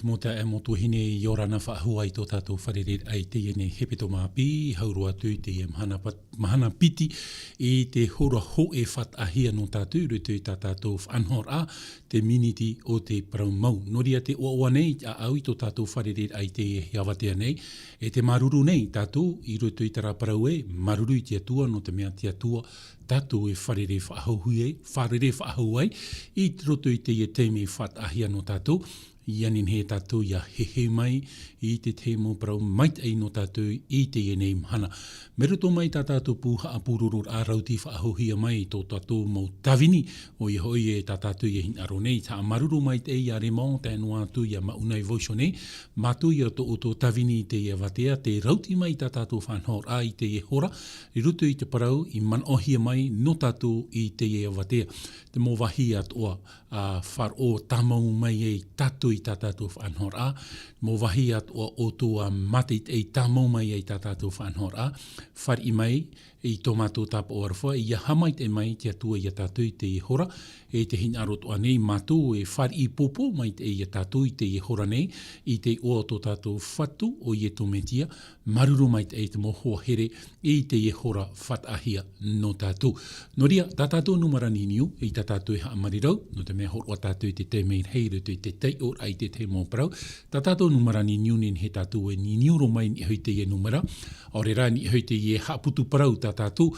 mota e motu hine i Ora Na Parau Mau tō tātou wharere ai te ene hepeto māpi, haurua tū te mahana piti i te hora ho e whatahia no tātou, rutu i tā tātou whanhor a, te Minuti o te Parau Mau. Noria te oa nei, a au i tō tātou wharere ai te hiawatea nei, e te maruru nei tātou, i rutu i tara parau e, maruru i te atua, no te mea te atua, tātou e wharere whahauai, i roto i te teimi whatahia no tātou, ianin he tātou ia hehe mai i te temo parau mait ai no tātou i te enei mhana. Meruto mai tā tātou pūha a pūrurur a rauti whaahohia mai tō tātou mau tawini o i hoi e tā tātou i hinaro nei. Tā maruru mai te i a remau tēnu atu i a maunai voiso nei. Mātu i ato o tō tawini i te i a watea, te rauti mai tā tātou whanhor a i te i hora, i rutu i te parau i manohia mai no tātou i te i a watea. Te mō wahi atoa a whar o tamau mai e tātou i tā tātou whanhor a, mō wahi atoa o tō a matit e tamau mai e tā tātou whanhor a, whar i mai i tō mātou tāpa o arwha, i a hamait e mai te atua i a tātou i te i hora, e te hina rotoa nei, mātou e whar i popo mai te i a tātou i te i hora nei, i te oa tō tātou whatu o i e tō Média, maruru mai te te mohoa here i te i hora whatahia no tātou. Noria, tā tātou numarani niu, i tā tātou i haamarerau, no te mea horwa tātou i te te mei heiru i te tei or ai te te mō parau, tā tātou numarani niu nin he tātou e ni niuro mai ni hui te i numera, o rera ni hui te i haputu parau tā tātou,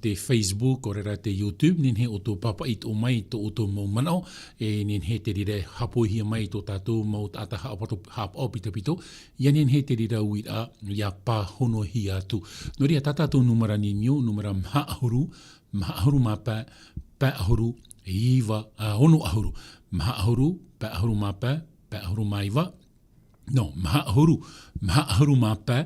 te Facebook, o rera te YouTube, nin he o tō papa i tō mai tō o tō mō manao, e nin he te rire hapohia mai tō tātou mō tāta hapao pito, ia nin he te rira ui a ia pā hono hi atu. Noria tā tātou numarani niu, numera maha ahuru mā pā ahuru, iwa, hono ahuru, maha ahuru, pā ahuru mā pā ahuru mā iwa, no, maha ahuru mā pā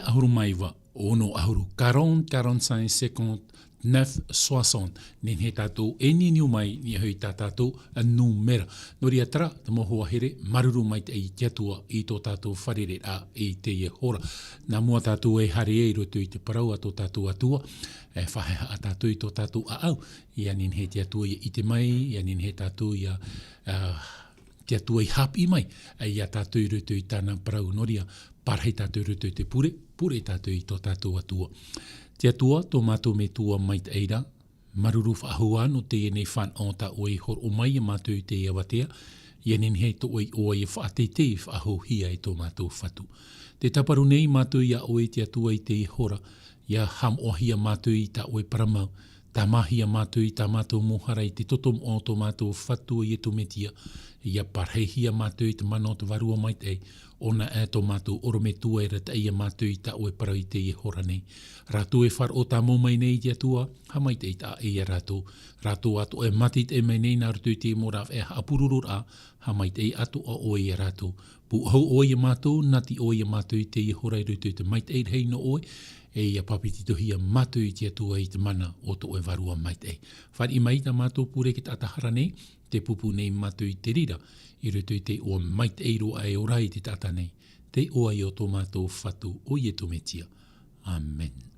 ahuru mā iwa, ono ahuru, 40, 45, 50, 9, 60, nin he tātou e niniu mai ni hui tā tātou a numera. Noria tara, te mohoa here, maruru mai te i te atua i tō tātou wharere a i te i hora. Nā mua tātou e hare e roto i te parau a tō tātou atua, e whaheha a tātou i tō tātou a au. Ia nin he te atua i te mai, ia nin he tātou i te atua i hapi mai, ia tātou i roto i tāna parau. Noria, parhei tātou roto i te pure tātou i tō tātou atua. Te atua, tō mātou me tua mai te eira, maruru whaahua no te enei whan o ta oi hor o mai a mātou te ia watea, ia nin hei to oi oa i whaatei whaahohia i tō mātou whatu. Te taparu nei mātou ia oi te atua i te i hora, ia ham ohia mātou i ta oi paramau, tā mahia mātou i tā mātou mohara i te totom o tō mātou whatu i e tō Média, ia parheihia mātou i te mana o te varua mai te ona e tō mātou orome tua e rata ia mātou i tā oe parau i te i hora nei. Rātou e whar o tā mō mai nei te atua, hamai te i tā e a rātou. Rātou ato e matit e mai nei nā rutu i te mora e hapururur a, hamai te i ato o oe i a rātou. Pu hau oe i mātou, nati oe i mātou i te i hora i rutu i te mai te i hei no oe, e ia papititohia mātou i te atua i te mana o tō e varua mai te. Whar i mai tā mātou pure ki tātahara nei, te pupu nei mātou i te rira, i rutu i te o mai te eiro a e orai te tata nei, te oa i o tō mātou whatu o i e tō Média. Amen.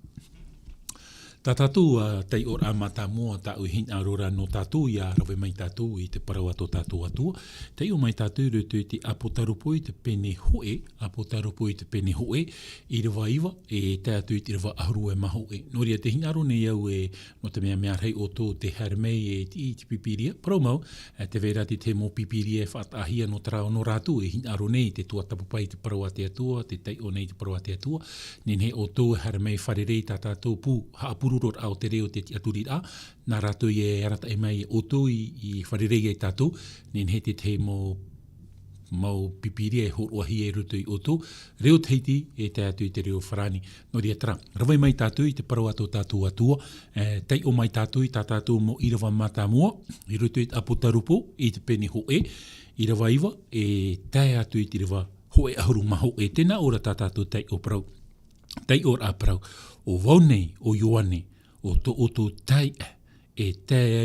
Tā tātou tei ora mata mua tā uhin arora no tātou ia rawe mai tātou i te parau ato tātou atua. Tei o mai tātou rutu i te apotarupo i te pene hoe, apotarupo i te pene hoe, i rewa iwa e tātou i te rewa ahuru e maho e. Noria te hinaro nei au e no te mea rei o tō te harmei e i te pipiria. Parau mau, te vera te mō pipiria e whaatahia no tarao no rātou e hinaro nei te tuatapupai te parau ate atua, te tei o nei te parau ate atua. Nen he o tō harmei wharerei tā tātou pū haapuru rot au te reo te aturira, nā rātou i e arata e mai o tō i wharerei e tātou, nen he te mau pipiria e horoahi e rutu i o tō, reo teiti e tātou i te reo wharani. Noria tara, rawai mai tātou i te parau ato tātou atua, tei o mai tātou i tā tātou mo irawa mata mua, i rutu i te apotarupo i te pene hoe, i rawa iwa e tai atu i te rewa hoe ahuru maho e tēnā ora tā tātou tei o parau. Tai ora a parau, o waunei, o ioane, o tō tai e tai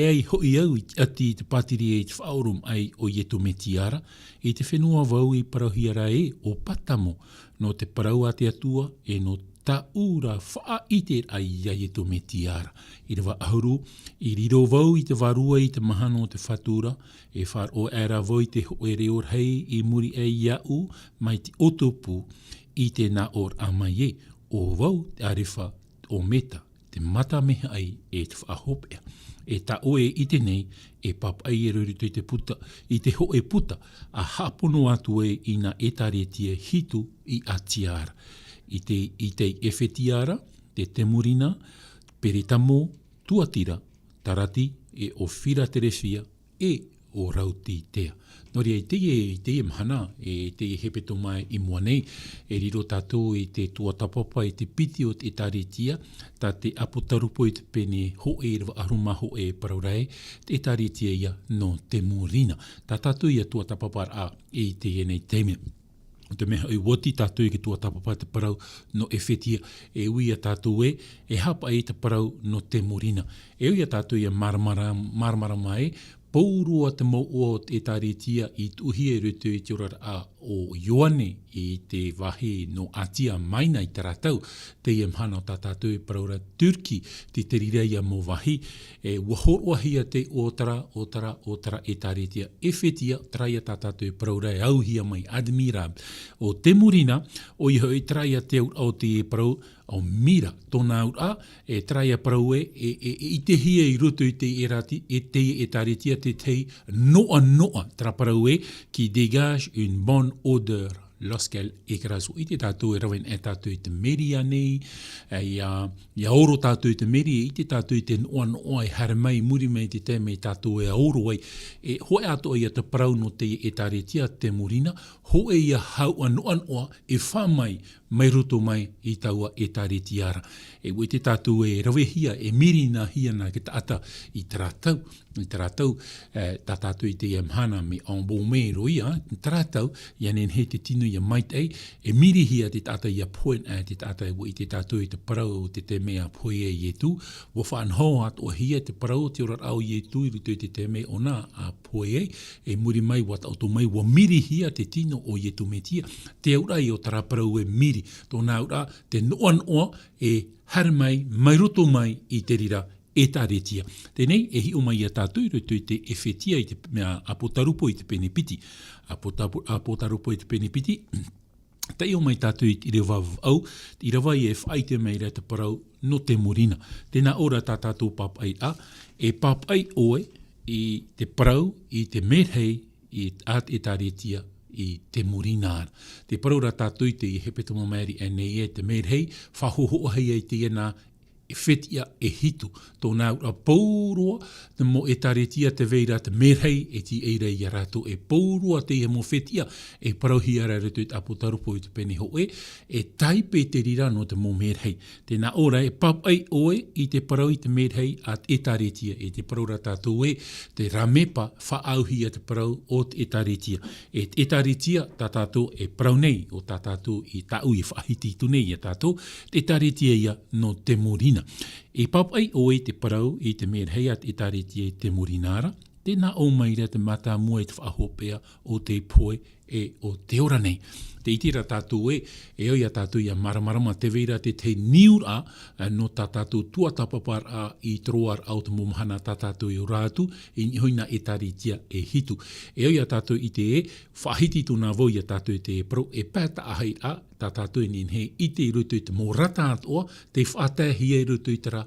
ai hoi au ati te patiri e te whaorum ai o i e tō Média, i te whenua wau i parauhiara e o patamo no te parau a te atua e no ta ura wha ite ai ia to me tiara. I rewa ahuru, i riro vau i te varua i te mahano te whatura, e whar o era vau i te hoe reor hei i muri e iau mai te otopu i te na or amai e, o vau te arewa o meta, te mata meha ai e te whaahopea. E ta oe i te nei, e papai e rurito i te puta, i te hoe puta, a hapono atu e ina e taretia hitu i atiara. I te ewhetiara, te temurina, peretamo, tuatira, tarati, e o whira terewhia, e o rauti tea. Nori e teie mahana, e teie hepeto mai i mua nei, e riro tātou i te tuatapapa i te piti o te taretia, tā te apotarupo i te pene hoe rewa aruma hoe paraurai, te taretia ia no te murina. Tā tātou ia tuatapapa a i teie nei teimea. O te meha i woti tātou i ke tuatapapa te parau no e whetia, e uia tātou e hapa e te parau no te murina. E uia tātou ia maramara mai, Paurua te mau o te taretia i tuhi e rutu i te ora a o Ioane i te wahi no atia maina i te ratau. Te ia mhana o tātātou i paraura Turki, te rireia mō wahi. E wahorwahia te otara e taretia. E whetia, traia tātātou i paraura e auhia mai admira. O te murina, o iho i traia te au te parau, o mira, tōna ura, e traia parau i te hia i rutu i te e taretia te tei noa tra parau qui dégage une bonne odeur lorsqu'elle écrase. I te tātou e rawen e tātou i te Média nei, ia oro tātou i te Média, i te tātou i te noa e hara mai, muri mai te te mei tātou e oro ai. E hoe ato ia te parau no te e taretia te murina, hoe ia hau anoa e whamai mai roto mai i taua e taretiara. E wei te tātou e rawe hia, e mirina hia na ke taata i tratau. I tratau, tā tātou i te mhana me ambome roia, i tratau, ia nen he te tinu ia maitei, e miri hia te tātou ia poen te tātou e wei te tātou i te parau te mea poe e ietu, wo whanho at o hia te parau te ora au ietu i rutu i te mea ona a poe e muri mai wat auto mai, wo miri hia te tino o ietu metia, te aurai o tara parau e miri, tōna ura te noa e haramai, mai roto mai i te rira e taretia. Tenei, e hi o mai a tātou i rutu i te ewhetia i te apotarupo i te penepiti. Apotarupo i te penepiti, tei o mai tātou i te rewa au, i rewa i e whai te mai rea te parau no te murina. Tēnā ora tā tātou papai a, e papai oe i te parau i te merhei i at e taretia i te murinara. Te paraura tātou i te i hepeto mamari e nei e te merhei, whahoho hei e te ena e whetia e hitu. Tōna ura pauroa, te mo e taretia te veira te merhei e ti eira i arato e pauroa te ia mo whetia e parauhi ara retu i te apotarupo i te pene hoe, e taipe te rira no te mo merhei. Tēnā ora e papai oe i te parau i te merhei at e taretia, e te paraura tātou e te ramepa whaauhi a te parau o te e taretia. E taretia tā tātou e parau nei o tā tātou i tāu i whahiti tu nei a tātou, te taretia ia no te murina. E papai oe te parau i te merhei at e taretia i te murinara, tēnā o maira te mata mua i te whaahopea o te poe e o te ora nei. Te itira tātou e oia tātou ia maramarama te veira te niura no tā tātou tuatapapar a i troar au te momahana tā tātou i rātu i hoina e taretia e hitu. E oia tātou i te whahiti tūna vau ia tātou i te pro e pēta ahai a tā tātou i he i te rutu i te mōrata atoa te whātahi e rutu i tera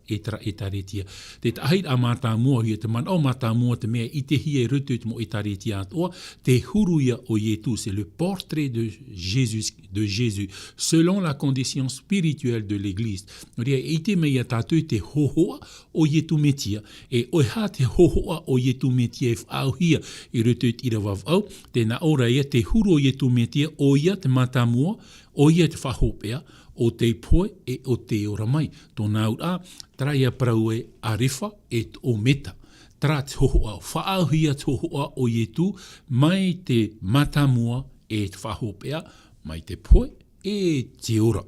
e taretia. Te ahai a mātā mua hia te man o mātā mua te mea i te hia e rutu i te mo e taretia atoa, te huruia o Ietu, c'est le portrait de Jésus, selon la condition spirituelle de l'Église. Ria, i te mea tātou te hohoa o Ietu metia, e oiha te hohoa o Ietu metia e whaauhia i rutu i tira wavau, tēnā ora ia te huru o Ietu metia, o ia te mātā mua, o ia te whahopea, o te poe e o te ora mai. Tōna ura, traia parau e arifa e o meta. Tra te hohoa, whaauhia te hohoa o Ietu, mai te matamua e te whahopea, mai te poe e te ora.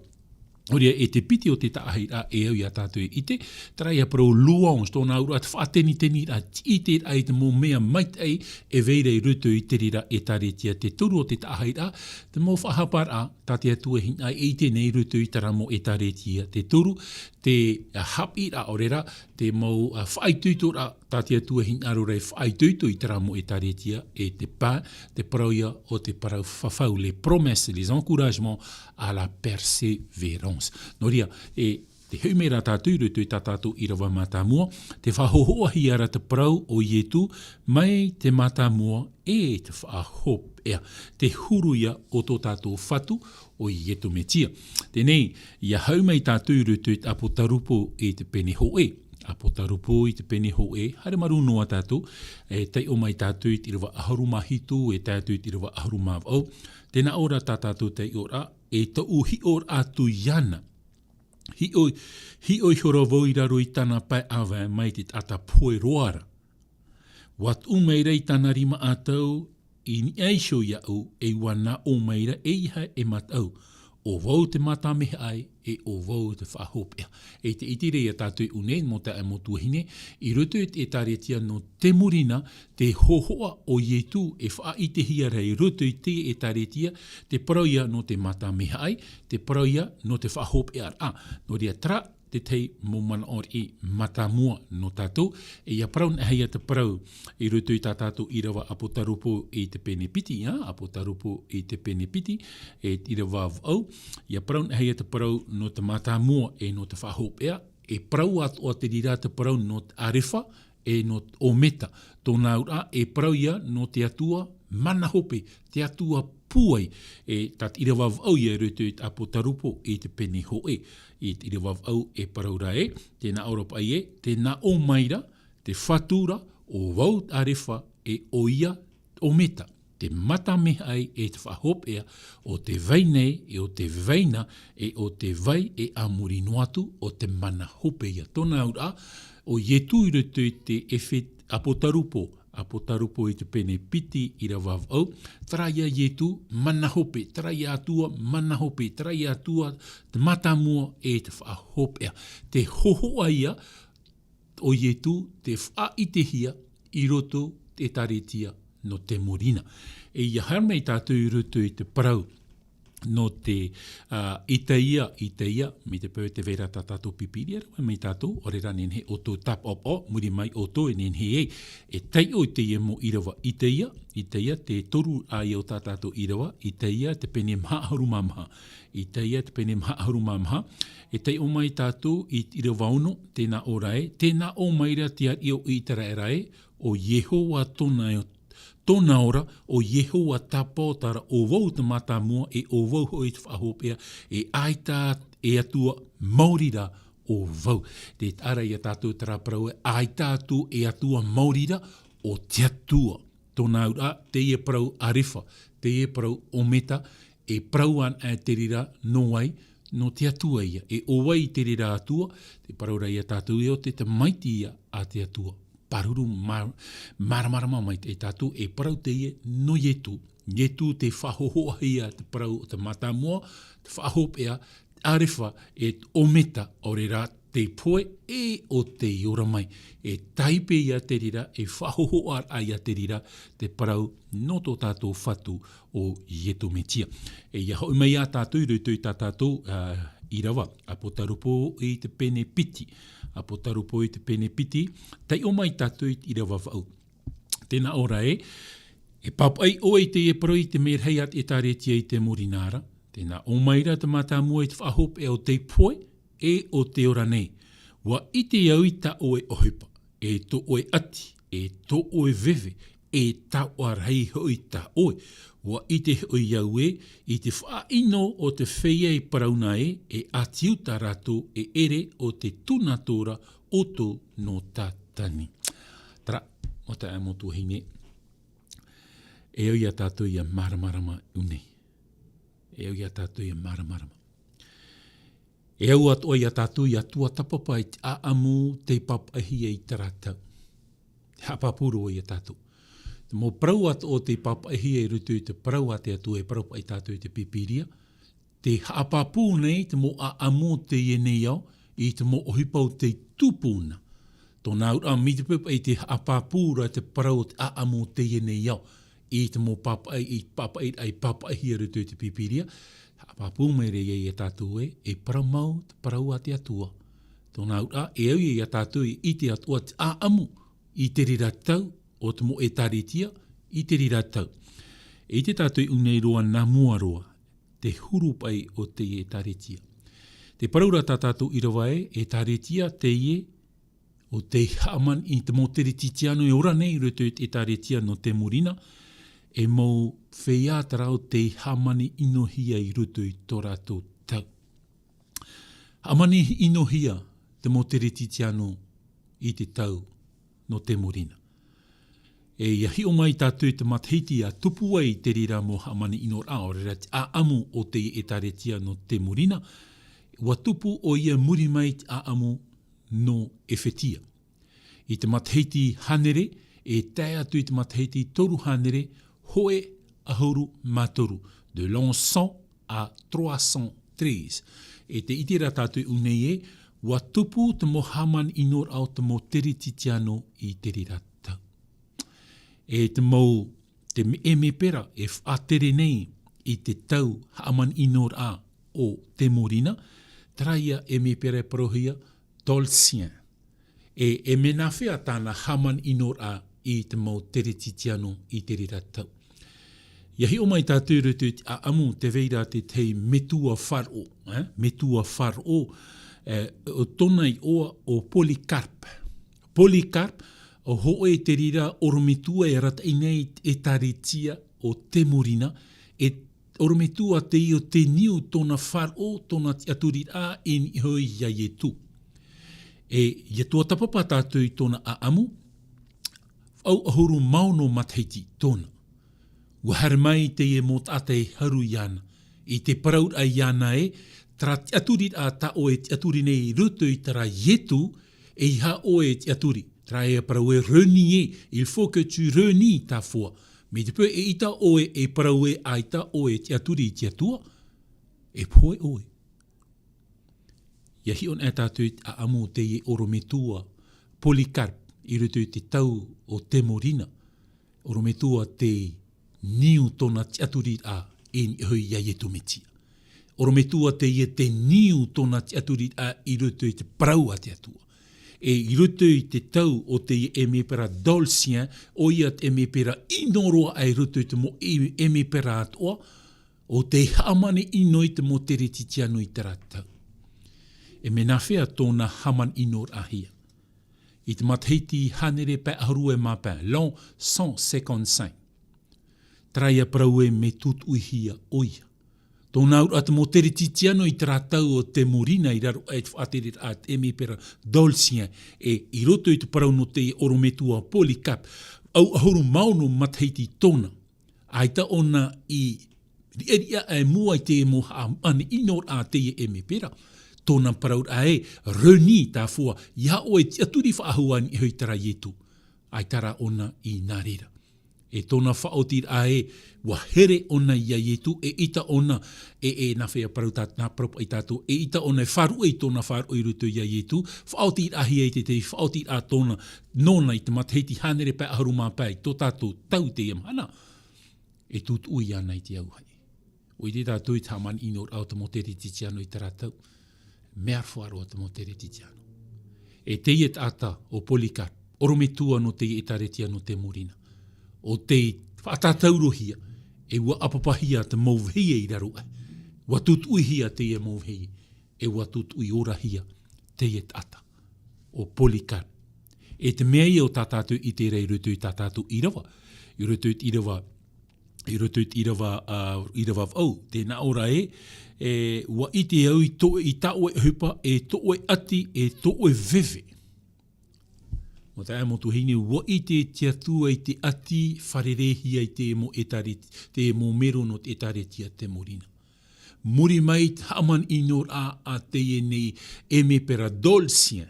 Oria e te piti o te taahei a e au ia tātou e ite, trai a pro luons tōna ura at whaateni a ite ai te mō mea mait ei e veire i rutu i te rira e taretia te turu o te taahei a, te mō whahapar a, tā te atua hina e te nei rutu i taramo e taretia te turu, te hapi a orera, te mō whaituito a, tā te atua hina rurei whaituito i taramo e taretia e te pā, te parauia o te parau whawhau, les promesses, les encouragements à la persévérance. Noria, te heumera tātou rutu i tātātou i rawa mātāmua, te whahohoahi ara te parau o ietu, mai te mātāmua e te whahop ea, te huruia o tō tātou whatu o ietu metia. Tenei, ia haumei tātou rutu i apotarupo e te pene hoe, apotarupo i te pene hoe, haere maru noa tātou, tei o mai tātou i rawa aharuma hitu, e tātou i rawa aharuma au, tēnā ora tātou tei ora, e tau hi ora atu iana. Hi oi horo voira roi tana pai awa mai te tata poe roara. Wat umeira i tana rima atau, i ni aisho iau, e wana o meira e iha e matau. O vau te mata mehe ai, e o vau te whahopea. E te itire ia tātui une, mo te amotuahine, i rutu e taretia no te murina, te hohoa o ietu, e whaitehia rei rutu i te e taretia, te parauia no te mata mehe ai, te parauia no te whahopea a. No ria tra, te tei momana or i matamua no tātou, e ia parau na heia te parau i rutu i tātou i rawa apotarupo i te pene piti, apotarupo i te pene piti, e i rawa au, ia parau na heia te parau no te matamua e no te whahopea, e parau atu o te rira te parau no te arefa, e no o meta, tōna ura e parau ia no te atua mana hope, te atua puai, e tat ira wavau ia rutu i apotarupo i te pene hoe, i te ira wavau e paraura e, tēnā Europa e, tēnā o maira, te whatura, o wau arefa, e o ia o meta, te mata me ai e te whahopea, o te veinei, e o te veina, e o te vai e amuri noatu, o te mana hope ia. Tōna ura, o ietu i rutu i te efet apotarupo i te pene piti i ra wavau, traia ietu mana hope, traia atua mana hope, traia atua te matamua e te whahopea. Te hohoa ia o ietu te whaitehia i roto te taretia no te morina. E ia harmei tātou i roto i te parau no te itaia, mi te pau te vera tātou pipiria, mai tātou, ore rane he o tō tap op muri mai o tō e nen he e tei o te mo irawa itaia, te toru ai o tātou irawa, itaia te pene mha harumamha, e tei o mai tātou i irawa ono, tēnā o rae, tēnā o maira tia i o itara e rae, o Yehowa tōna ora o Yehowa tapotara o wau te matamua e o wau hoi te whahopea e aita e atua maurira o wau. Te ara ia tātou tara parau e aita atu e atua maurira o te atua. Tōna ura te e parau arefa, te e parau ometa e parau an e te rira no wai no te atua ia. E o wai te rira atua, te parau rai ia tātou e o te maiti ia a te atua. Paruru marama mai te tātou e parau te ie no ietu te whahohoa ia te parau o te matamua, te whahopea, arefa e ometa o re rā te poe e o te iora mai. E taipe ia te rira, e whahohoa ia te rira, te parau no tō tātou whatu o ietu metia. E ia hoi mai a tātou, rutu i tātou i rawa, apotarupo i te pene piti. Tei o mai tātou i rawa wau. Tēnā ora e papai o e te e parau i te merheiat e taretia i te morinara. Tēnā o maira te matamua i te whahop e o te poe e o te ora nei. Wa i te au i ta o e ohipa, e to o e ati, e to o e veve, e ta o arhei hoi ta oe. Wa i te hoi au i te whaino o te whea i parauna e atiu ta rato e ere o te tunatora o tō no tātani. Tara, o te amotu hine, e au ia tātou ia maramarama unei. E au ia tātou ia maramarama. E au ato ia tātou ia tua tapapa i a amu te papahia i taratau. Hapapuro ia tātou. Mō parau atu o te papahia i rutu i te parau ate atu e parau i tātou i te pipiria, te haapapu nei te mo a amo te nei au, i te mo ohipau te tupuna. Tōna ura mitipepa i te hapapura te parau te a amo te nei au, i te mo papa ai rutu te pipiria. Haapapu mai re e tātou e Parau Mau te parau a te atua. Tōna ura e au e tātou i te atua te a amo i te riratau o te mo e taritia i te riratau. E te tātou unei roa nā mua roa, te hurupai o te e taritia. Te paraura tātou i rawa e taritia te e o te haaman i te mo te rititiano e ora nei rutu e taritia no te murina, e mo wheiatara o te hamani inohia i rutu i tō rātou tau. Hamani inohia te mo te rititiano i te tau no te murina. E iahi o mai tātou te matheiti a tupu ai te rira mo hamani inora o rera te a amu o te e taretia no te murina, wa tupu o ia muri mai te a amu no e whetia. I te matheiti hanere, e tae atu i te matheiti toru hanere, hoe ahuru matoru, de l'encens à 313. E te itira tātou unei e, wa tupu te mo haman inor au te mo terititiano i te rira tau. E te mau te me pera e whaatere nei i te tau haman inor a o te morina, traia e me pera e parohia dolcien. E mena whea tāna haman inor a i te mau terititiano i te rira tau. Iahi o mai tātou rutu a amu te veira te metua wharo, metua wharo, o tonai oa o Polycarp. Polycarp, o hoe te rira orometua e rata inei e taritia o te morina, e orometua te i o te niu tona wharo, tona aturi a en hoi ia ietu. E ia tua tapapa tātou i tona a amu, au ahuru mauno matheiti tona. Wahare mai te e mot ate haru iana. I te parau a iana e, tra te aturi a ta o e te aturi nei rutu i tara ietu, e iha o e te aturi. Tra e parau e renie, il faut que tu renie ta fua. Me te pui e ita o e parau e a ita o e te aturi i te atua, e poe o e. Iahi on e tātou a amu te e orometua, Polycarp, i rutu i te tau o te morina, orometua te niu tona te aturi a en hoi ia ietu metia. Orometua te ie te niu tona te aturi a i rutu i te parau a te atua. E i rutu i te tau o te e me pera dolcien, o ia te e me pera inoroa ai rutu i te mo e me pera atoa, o te hamane inoi te mo te retitiano i te ratau. E mena whea tōna haman inor ahia. I te matheiti hanere pe aharu e mapea, l'an 155. Traia parau e me tutu hia oia. Tōna ura te mo tere titiano i te ratau o te morina i raro e te whaatere a te eme pera dolcien e i roto i te parau no te orometua Polycarp au ahuru mauno matheiti tōna. Aita ona i rieria e mua i te mo ane inor a te eme pera. Tōna parau a e reni tā fua ia o e te aturi whaahuan i hoi tara ietu. Aitara ona i nārera. E tōna whaotir a e wahere ona ia ietu e ita ona e na whea parau nā parau i tātou e ita ona e wharu e tōna wharu i rutu ia ietu whaotir a hia i te whaotir a tōna nona i te matheiti hanere pa aharu māpai tō tātou tau te amhana e tūt ui ana i te auhai. O i te tātou i tāman inor au te moteri titiano i te ratau mea wharu o te moteri titiano. E te iet ata o Polycarp, orometua no te etaretia no te morina. O te whatataurohia, e ua apapahia te mauhia i raro. Wa tutuihia te e mauhia, e ua tutui orahia te e tata. O Polycarp. E te mea i o tātātou i te rei rutu i tātātou i rawa. I rutu i rawa au. Tēnā ora wa i te au i tāoe hupa, e to'oe ati, e to'oe veve. Mo te amo tuhine, wa i te tiatua i te ati wharerehia i te mo etare, te mo mero no te etaretia te morina. Muri mai haman inor a te nei e me pera dolcien,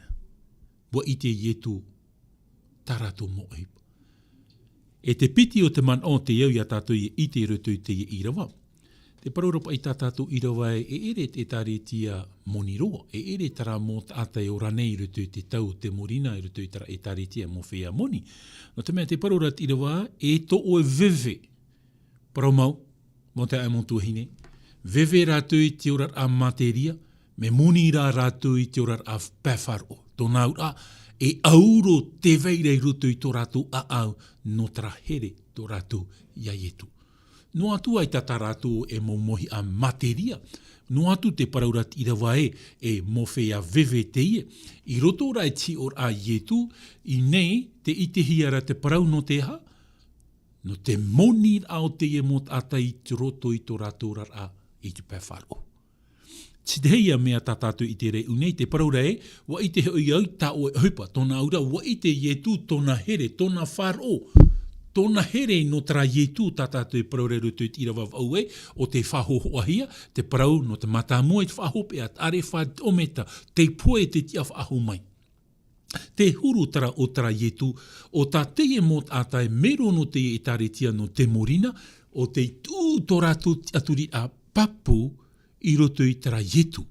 wa i te ietu tarato mo eipa. E te piti o te man o te iau ia tātou i te rutu te i rawa. Te paraurapa i tātātou i rawa e ere te tāretia moniroa, e ere tara mō tātai o ranei rutu te tau te morina i rutu i tara e tāretia mō whea moni. No te mea te paraurat i rawa e to o e veve. Parau Mau, mō te ai mō tuahine. Veve rātou i te orar a materia, me moni rā rātou i te orar a pēwharo. Tōna ura e auro te veirei rutu i tō rātou a au no tara here tō rātou iaietu. No atu ai tata rātou e momohi a materia. No atu te paraurat i rawa e mowhea a veve te ie. I roto rai ti or a ietu, i nei te itehi ara te parau no te ha, no te moni ao te ie mot ata i te roto i tō rātou a i te pēwharo. Tidheia mea tātātou i te rei unei te paraura wa i te hoi au tā o e hupa, tōna aura, wa i te ietu tōna here, tōna wharo, tōna here no tara ietu tātātou i paraura rutu i rawa au o te whahoho ahia, te parau no te matamua i te whahope at are wha ometa, te poe te tia whaho mai. Te huru tara o tara ietu, o tā teie mot ātai mero no te e tāretia no te morina, o te tū tō rātou aturi a papu i roto i tara ietu.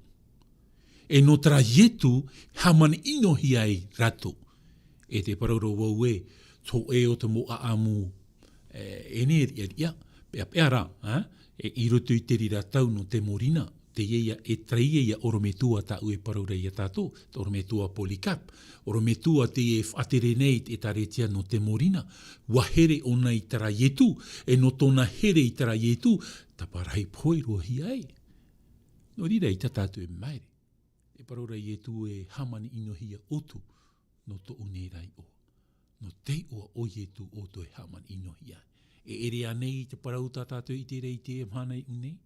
E no tara ietu, hamani inohi ai rato. E te parauro wau tō e o te mo a amu ia, pea rā, i roto i te rira tau no te morina, te ieia e traia ia orometua ta ue paraura ia tātou, te orometua polikap, orometua te e whatere nei e taretia no te morina, wahere o nei tara ietu, e no tōna here i tara ietu, taparai poirua hi ai. No rira i tātou e maere, e paraura ietu e hamani inohia otu, no to unei rai o. No te oa o ietu o to e hamani inohia. E ere anei te parau tātou i te rei te e mhanei unei,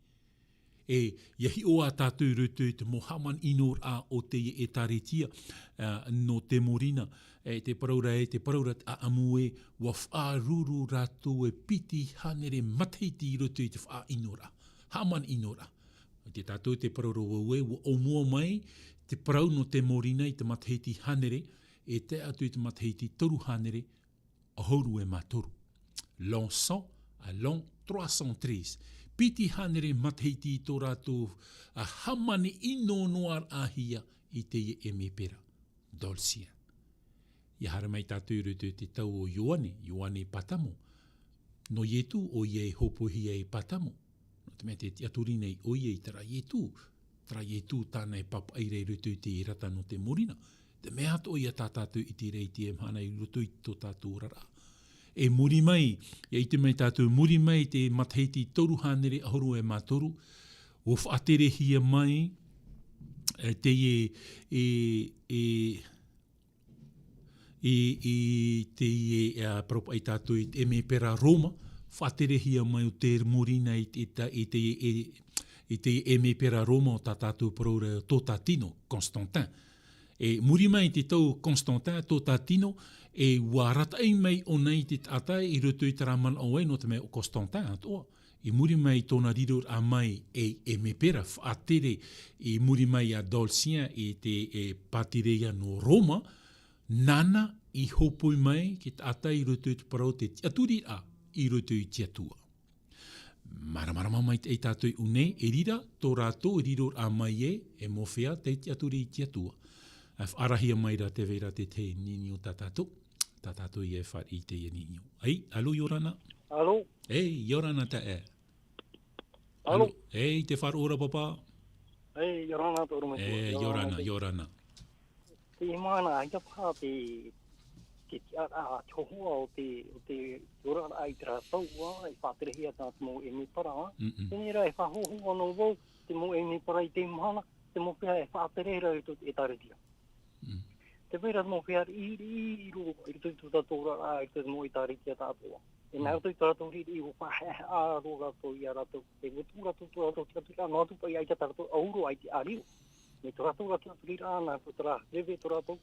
e iahi o a tātou rutu te mohaman inor a o te e taretia no te morina, te paraura a amue wa whaaruru rātou e piti hanere mateiti rutu i te wha inora, haman inora. Te tātou te paraura waue wa o mua mai te parau no te morina i te mateiti hanere, e te atu i te mateiti toru hanere, a horu e matoru. L'encens à l'an 313. Piti hanere mateiti i tō rātou a hamani ino noar ahia i te e me pera. Dolcia. Ia hara mai tātou rutu te tau o Ioane Patamo. No ietu o ie hopohi e Patamo. No te mea te aturi nei o ie i tara ietu tāna e papaire rutu te i rata no te morina. Te mea ato ia tātou i te rei te mhana i rutu i tō tātou rara. E muri mai, i te mai tātou muri mai te mateiti toru hanere ahoru e mātoru, o whaatere hia mai, te propa i tātou i me pera Roma, whaatere hia mai o te morina i te me pera Roma o tātou paraura tō tātino, Constantin. E muri mai te tau Constantin tō tātino, e warata ei mai o nei te atai i rutu i taraman o no te mea o Constantin atoa. I muri mai tōna rirur a mai e me pera whaatere i muri mai a Dolcien i te patireia no Roma, nana i hopoi mai ki te atai i rutu i te parau te tiaturi a i rutu i tiatua. Maramarama mai te tātou unei, e rira tō rātou rirur a mai e mowhea te tiaturi i tiatua. Arahia mai ra te vera te nini o tātou. Tātou i e whar i te nini o. Ai, alo Ora Na. Alo. Ei, Ora Na ta e. Alo. Ei, te whar ora papa. Ei, Ora Na tōru mai. Ei, Ora Na. Te mana ai ka pā te a tohua o te ora ai tra tau wa i whātere hia tātou mo e me para. Tēnei rai whahohu anō wau, te mo e me para i te mana, te mo pia e whātere rai e taretia. Te pera mo whiar i ro i tu tātou rā i te mo i tāretia tātou. E nā tu tātou i o whahe a ro rātou i a rātou. E mutu rātou tia nā tu pai ai ta tātou auro ai te ariu. Me tu rātou rātou rā nā tu tara reve tu rātou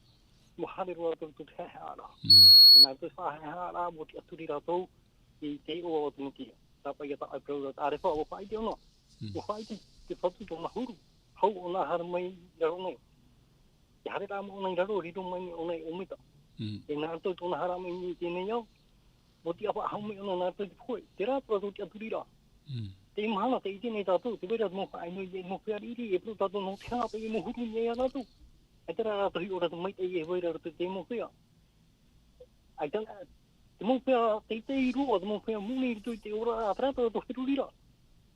mo hare ro rātou tu te hehe ara. E nā tu whahe ara mo ti aturi rātou i te o o tumutia. Tā pai a ta ai prau rātou. Are wha o whai te ono. O whai te whatu tōna huru. Hau o nā hara mai raro nei. Te hare rā mo nei raro, riro mai o nei omita. E nā tau tōna hara mai ni tēnei au. Mo ti apa hau mai o nā tau te poi. Te rā pura tō ti aturi rā. te mahana te iti nei tātou, te wera mo whaai noi mo whiariri, e pru tātou no te hapa i mo huru nei a tātou. Ai tera rātou hi ora tu mai te i e wera rātou te mo whia. Ai tana, te mo whia te i rua, te mo whia mune i tui te ora a trata to whirurira.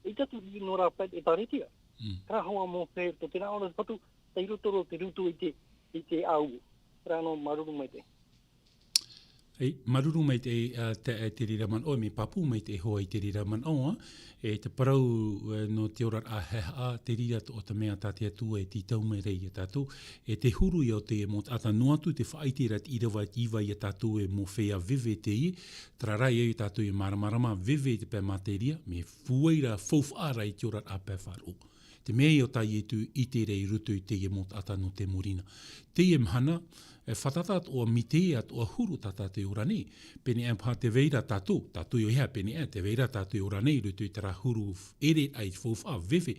I tatu i no rā pēt e taretia. Kara hoa mo whia to te rā ora patu, te irotoro te rutu i te au. Kara no maruru mai te. Ei, maruru mai te rira man o, me papu mai te hoa i te rira man o, e te parau no te ora a heha, te rira o te mea tāte atu e ti tau mai rei a tātou, e te huru i o te mo ata noatu te whaiti rat i rawa i iwa i a tātou e mo whea vive te i, trarai e tātou e maramarama vive te pē materia, me fueira fofara i te ora a pē wharo. Te mea i o tai e tu i te rei rutu i te i mo ata no te morina. Te i mhana, e whatatat o miteat o huru tata te ora nei, pene e mpa te veira tātou i o hea pene e, te veira tātou i ora nei, rutu i tera huru ere ai fōwha veve,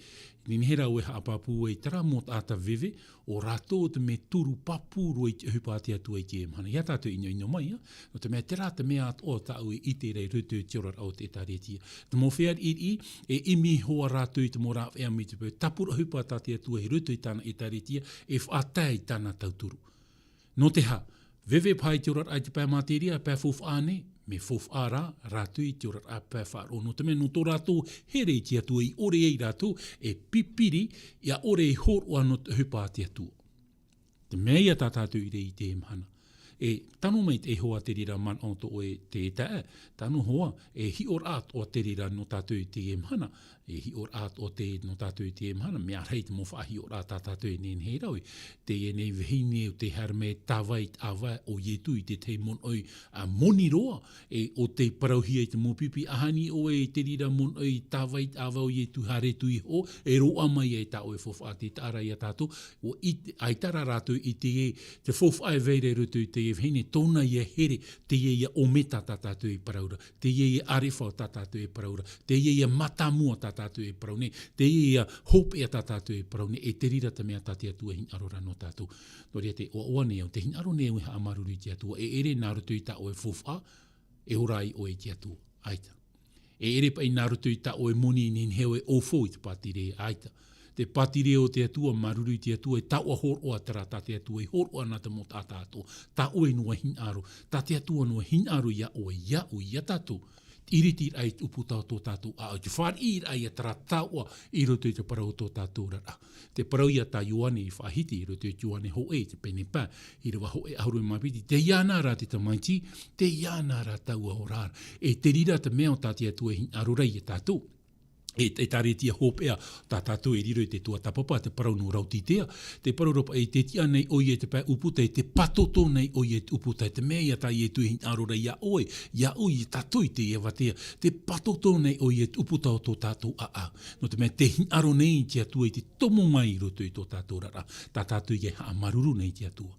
ninhera o e haapapu e tera mot ata veve, o rato te me turu papuru i te hupati atu e te emhana. Ia tātou ino mai, no te mea tera te mea at o tau i te rei rutu i te ora au te taretia. Te mo whea e imi hoa rato i te mora ea mi te pēr, tapura hupati atu e rutu i tana i taretia, e whaatai tana tauturu. No te ha, vewe pai te ora ai te pā materia, pā fof ane, me fof ara, rātu i te ora a pā whāro. No te mea, no tō rātou here i te atua i ore ei rātou, e pipiri, ia ore i hōrua no te hupā te atua. Te mea ia tā tātou i rei i te emhana. E tanu mai te hoa te rira man o to e te tae, tanu hoa, e hi or at o te rira no tātou i te emhana, e hi or at o te no tātou i te emhana, mea rei te mo whahi or at tātou i nen hei raui, te e nei vihine o te harme tawai awa o ietu i te te mon oi a moni roa, e o te parauhia i te mopipi ahani o e te rira mon oi tawai awa o ietu hare tui ho, e roa mai e ta o e fofa te tara i a tātou, o ai tara rātou i te fofa e veire rutu i te hine tōna ia here, te ia ometa tātātou i paraura, te ia arewha tātātou i paraura, te ia matamua tātātou i paraune, te ia hope a tātātou i paraune, e te rira te mea tāte atua hin arora no tātou. No rea te oa neo, te hin aro neo i ha amaruru i te atua, e ere nā rutu i ta o e fofa, e orai o e te atua, aita. E ere pa i nā rutu i ta o e moni nin heo e ofo i te patire, aita. Te patire o te atua, maruru i te atua, e taua hor o atara ta te atua, e hor o anata mo tā tātou, ta oe noa hin aro, ta te atua noa hin aro ia oe ia o ia tātou, iritir ai upu tau tō tātou, a te whār ir ai atara taua i roto i te parau tō tātou rara. Te parau ia tā yuane i whahiti, i roto i yuane ho e, te pene pā, i rewa ho e aharu e mapiti, te iana rā te tamaiti, te iana rā taua o rāra, e te rira te mea o tā te atua hin aro rei e tātou. E taretia hopea, tā tātou e riro i te tua tapapa, te parau no rautitea, te parau ropa e te tia nei oie te pā uputa, e te patoto nei oie te uputa, e te mea ia tā i e tui hin arora ia oe tātou i te ewatea, te patoto nei oie te uputa o tō tātou a. No te mea te hin aro nei te atua i te tomo mai roto i tō tātou rara, tā tātou i e haa maruru nei te atua.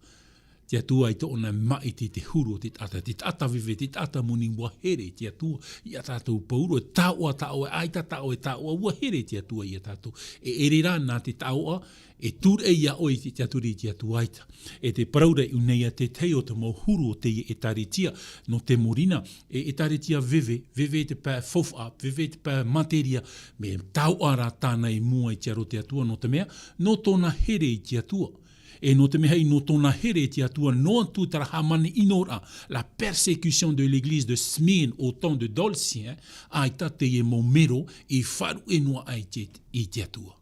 Te atua i tōna mai te huru, te tata vive, te tata moni ua here, te atua i a tātou pauro, e tāua, aita tāua, ua here te atua i a tātou. E ere rā nā te tāua, e tūr e ia oi te aturi te atua aita. E te paraura i uneia te tei o te mau huru o te e taretia no te morina, e taretia vive te pā fofa, vive te pā materia, me tāua rā tāna i mua i te aro te atua no te mea, no tōna here i te atua. Et no te mehei no tōna here te atua no tu tarahamane inora la persécution de l'église de Smyrne au temps de Dolcien aita te e momero i wharu e noa ai i te atua.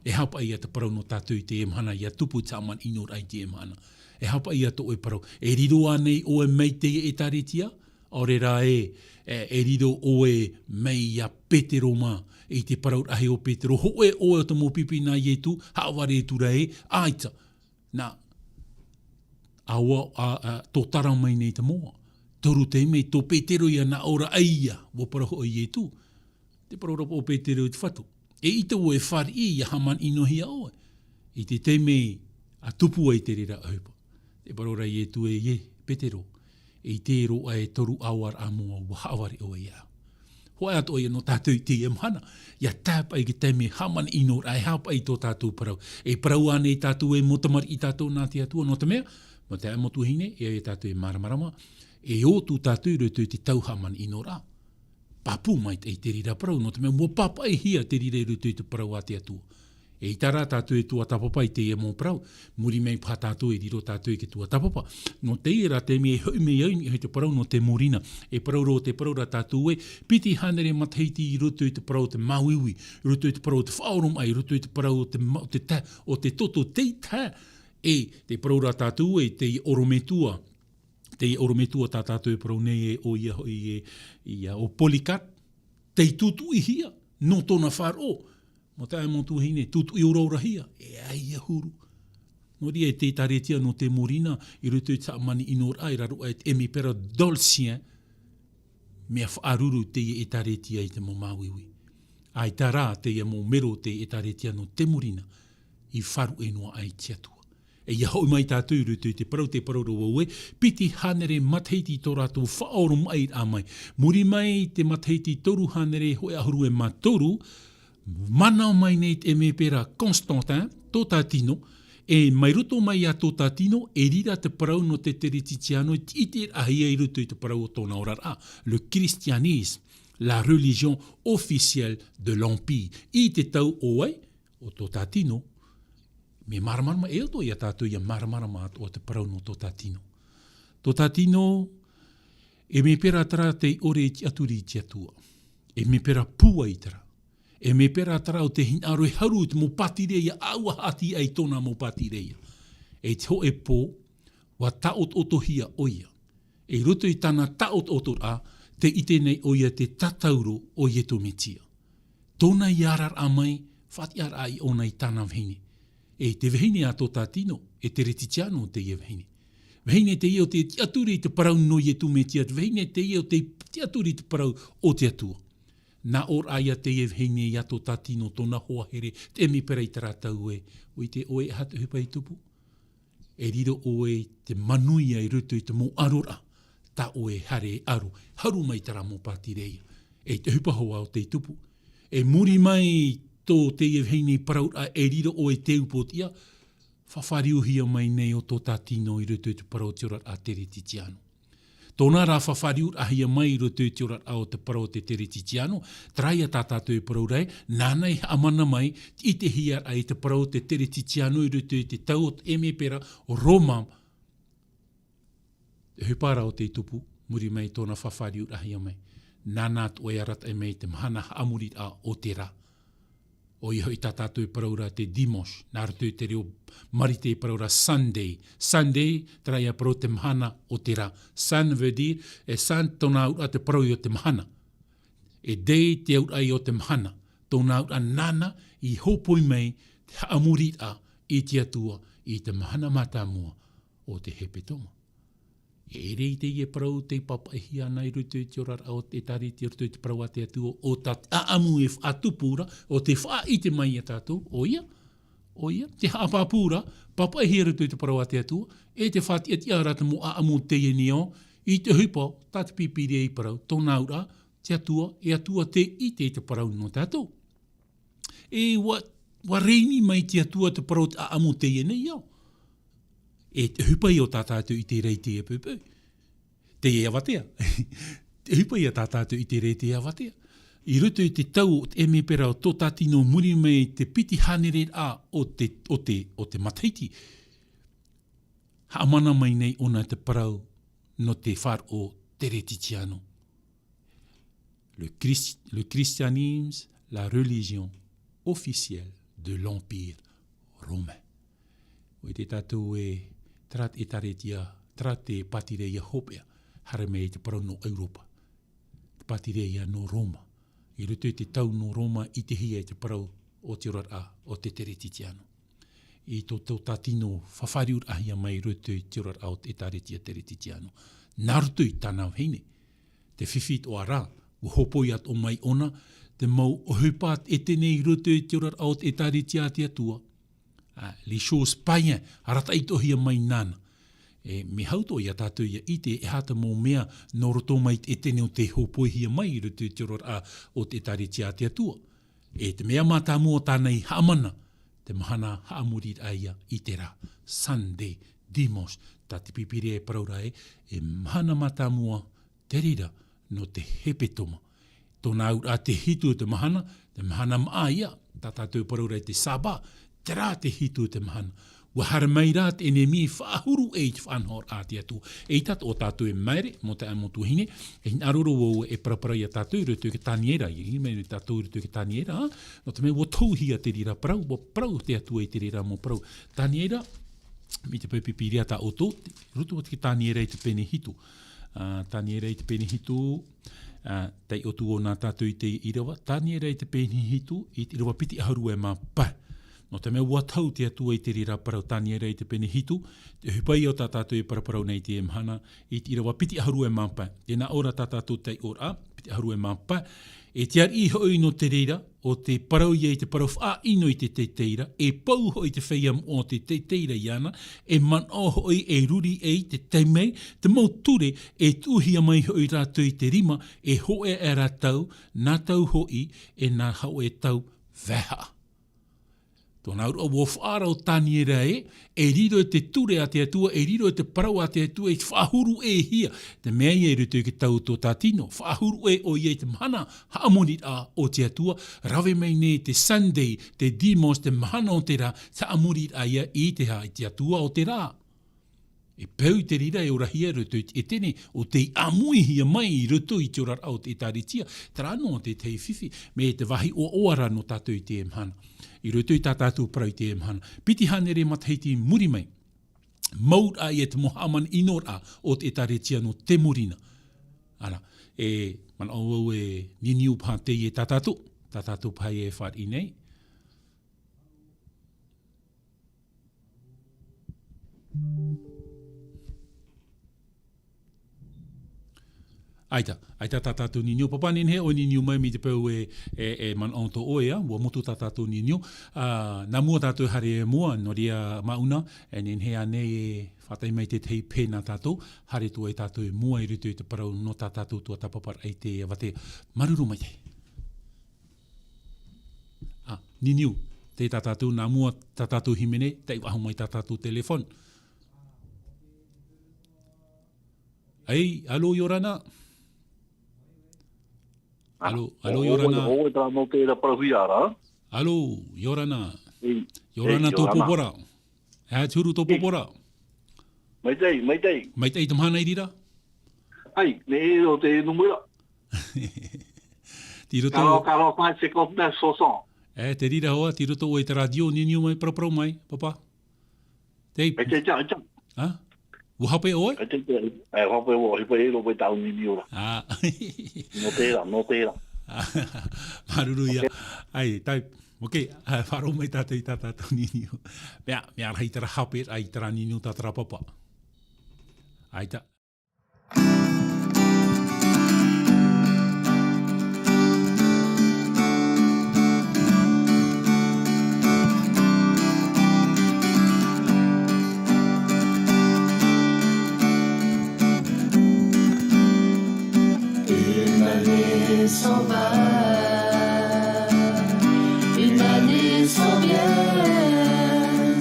E hapa ia te parau no tātou i te emhana, ia tupu tāman inora ai te emhana. E hapa ia to e parau. E riro anei o e mei te e taretia, ore rā e riro o e mei a Petero mā. I te parau ahe o Petero, hoe o te mopipi nā ietu, haaware e tura e, aita, nā, awa tō tara mai nei te moa, toru te mei, tō Petero ia nā ora aia, wo paraho o ietu, te parau o Petero i te whatu, e ita o e whari i a haman inohia oe, i te mei a tupu ai te rera aupa, te parau rai ietu e Petero, e te roa e toru awar a moa, wa haaware o ia. Hoa ato ia no tātou i te emhana, ia tāpa i ki teime haman inor, ai hapa i tō tātou parau. E parau ane i tātou e motamari i tātou nā te atua, no te mea, mo te amotu hine, e tātou e maramarama, e o tū tātou i roto i te tau haman inor a. papu mai te te rira parau, no te mea mua papa e hia te rira rutu i te parau a te atua. E i tara tātou e tua tapapa i te ia mō parau, muri mei pā tātou e riro tātou e ke tua tapapa. No te ira te mea hui mea i te parau no te morina, e parau ro te parau ra tātou e, piti hanere matahiti i rutu i te parau te mauiwi, i rutu i te parau te whaorom ai, i rutu i te parau o te toto te tā, e te parau ra tātou e te orometua, tā tātou e parau nei e o ia o polikat, te tutu i hia, no tōna wharo, mo tae mo tuhine, tutu i uraura hia, e ai huru. Nori e te taretia no te morina, i rutu i ta mani inor ai, raro e te emi pera dolcien, mea whaaruru te e taretia i te mo mauiwi. Ai tara te ia mo mero te e taretia no te morina, i wharu e noa ai tiatua. E ia hoi mai tātou rutu i te parau rawaue, piti hanere matahiti tō rātou whaoro mai a mai. Muri mai te matahiti toru hanere hoi ahuru e matoru, mana mai nei te me pera Constantin, tō tātino, e mai ruto mai a tō tātino, e rira te parau no te teretitiano, i te ahia i ruto i te parau o tōna ora a, le christianisme, la religion officielle de l'Empire. I te tau oai, o tō tātino, me maramarama e oto ia tātou ia maramarama o te parau no tō tātino. Tō tātino, e me pera tara te ore i aturi i atua, e me pera pua i tara, e me pera tara o te hinaro e haru te mo patireia, aua hati ai tōna mo patireia. E te ho e pō, wa taot otohia oia. E ruto i tana taot otor a, te ite nei oia te tatauro o ieto metia. Tōna iarar a mai, whati ar ai ona i tana vhine. E te vhine a tō tātino, e te retitiano te ia vhine. Vhine te ia o te tiaturi te parau no ieto metia, vhine te ia o te tiaturi te parau o te atua. Nā or aia te e vhine i ato tātino tōna hoahere, te mi pera i taratau e, o i te oe hatu hupa i tupu. E riro oe te manuia i rutu i te mo arora, ta oe hare aru, haru mai tara mo patireia. E te hupa hoa o te tupu. E muri mai tō te e vhine i paraura, e riro oe te upotia, whawhariuhia mai nei o tō tātino i rutu i te parau te ora a tere titiano. Tōna rā whawhariur ahia mai i rutu i te ora o te parau te tere titiano, traia tātātou i parau rei, nānei amana mai i te hiar ai te parau te tere titiano i rutu i te tau o te eme pera o Roma. Hupara o te tupu, muri mai tōna whawhariur ahia mai. Nānā oe arat e mei te mahana amurit a o te rā. O iho i tātātou i paraura te dimos, nā rutu i te reo marite i paraura Sunday. Sunday, traia parau te mahana o te rā. Sun vedir, e sun tōna ura te parau i o te mahana. E day te ura i o te mahana. Tōna ura nana i hopoi mei te amurit a i te atua i te mahana matamua o te hepetonga. E rei te ie parau te papahia nei rutu i te ora o te tari te rutu i te parau a te atua o ta aamu e atupura o te wha i te mai a tātou, oia, te haapapura, papahia rutu i te parau a te atua, e te whati ati arata mo aamu te enio, i te hupa, tati pipiri e i parau, tōna ura, te atua, e atua te i te parau no tātou. E wa reini mai te atua te parau te aamu te enio, e te hupai o tātātou i te rei te e pupui. Te e awatea. Te hupai o tātātou i te rei te awatea. I rutu i te tau o te eme pera o tō tātino muri mei te piti hanere a o te mataiti. Haamana mai nei ona te parau no te whar o teretitiano. Le christianisme, la religion officielle de l'Empire romain. O te tātou e trat e taretia, trat e patireia hopea, hara mei te parau no Europa. Te patireia no Roma. I rutu i te tau no Roma i te hia i te parau o te ora o te teretitiano. I tō tātino whawhariur ahia mai rutu i te ora o te taretia teretitiano. Nā rutu i tāna heine. Te whiwhit o ara, u hopoi at o mai ona, te mau o hupat e tenei rutu i te ora o te taretia te atua. Les choses païen, arata i tohia mai nana. E me hauto ia tātou ia ite e hata mō mea no roto mai e tene o te hopoihia mai rutu te ora o te taretia te atua. E te mea mata mua tānei haamana, te mahana haamurit aia i te rā. Sunday, dimos, tā te pipire e paraura e mahana mata mua te rira no te hepetoma. tōna au a te hitu te mahana maa tā tātou parau rei te saba, te rā te hitu te mahana. Wa hara mai rā te enemi whaahuru te whanhor a te atu. Tat o tātou maere, mo te amotu hine, aroro o parapara ia tātou rutu ke tāniera, mei tātou rutu ke tāniera, no te mei wo tauhia te rira parau, wo parau te atu te rira mo parau. Tāniera, mi te pēpipiria tā oto, rutu o te tāniera te pene hitu. Tāniera te pene hitu, tei otu o nā tātou te irawa, tāniera te pene hitu, te irawa piti aharu mā pai. No te mea watau te atua te rira parau tāniera te pene hitu, te hupai o tā tātou paraparau nei te mhana, te irawa piti aharu mā pai. Tēnā ora tā tātou te ora, piti aharu mā pai. Te ar i hoi no te rira, o te parau te parau wha ino i te teira, pau hoi te whaiam o te teira iana, man o hoi ruri te teimei, te mau ture, tuhia mai hoi rātou i te rima, hoe rātou, nā tau hoi, nā hau tau veha. Tōna ura o whaarau tāniera riro te ture a te atua, riro te parau a te atua, whaahuru hia. Te mea rutu ki tau tō tātino, whaahuru o te mahana, haamoni o te atua, rawe mai ne te Sunday, te demos, te mahana o te rā, ta amuri ia i te atua o te rā. Peu te rira ora hia rutu tene, o te amui hia mai i rutu i te ora au te tāritia, tarano o te tei whiwhi, me te wahi o oara no tātou i te mahana. I rutu i tā tātou parau i te mahana. Piti hanere mataiti muri mai. Maur a te mohaman inora o te tāritia no te murina. Ara, man au niniu pā te tā tātou pai whar i nei. Aita tātou ninio. Papa nenhe o ninio mai mi te pau man onto oea, wa motu tātou ninio. Nā mua tātou hare mua, no ria mauna, nenhe ane whatai mai te tei pēnā tātou, hare tu e tātou mua i rutu i te parau no tātou tua tapapar ai te wate maruru mai te. Ninio, te tātou, nā mua tātou himene, te wahu mai tātou telefon. Alo, Ora Na. Alo, Ora Na. Alo, Ora Na. Ora Na tō popora. Tūru tō popora. Mai tei te mahana i rira? Ai, me o te numura. Karo 559 60. Te rira hoa, ti roto o te radio niniu mai, parapara mai, papa. Tei. Ha? Wahape oi? Wahape oi, hipai ero pai tau niniu la. No tera. Maruru ia. Ai, tai, okay, wharo mai tātou i tātou niniu. Mea rahi tara hape, ai tara niniu tātara papa. Ai ta. S'en va, une année s'en vient,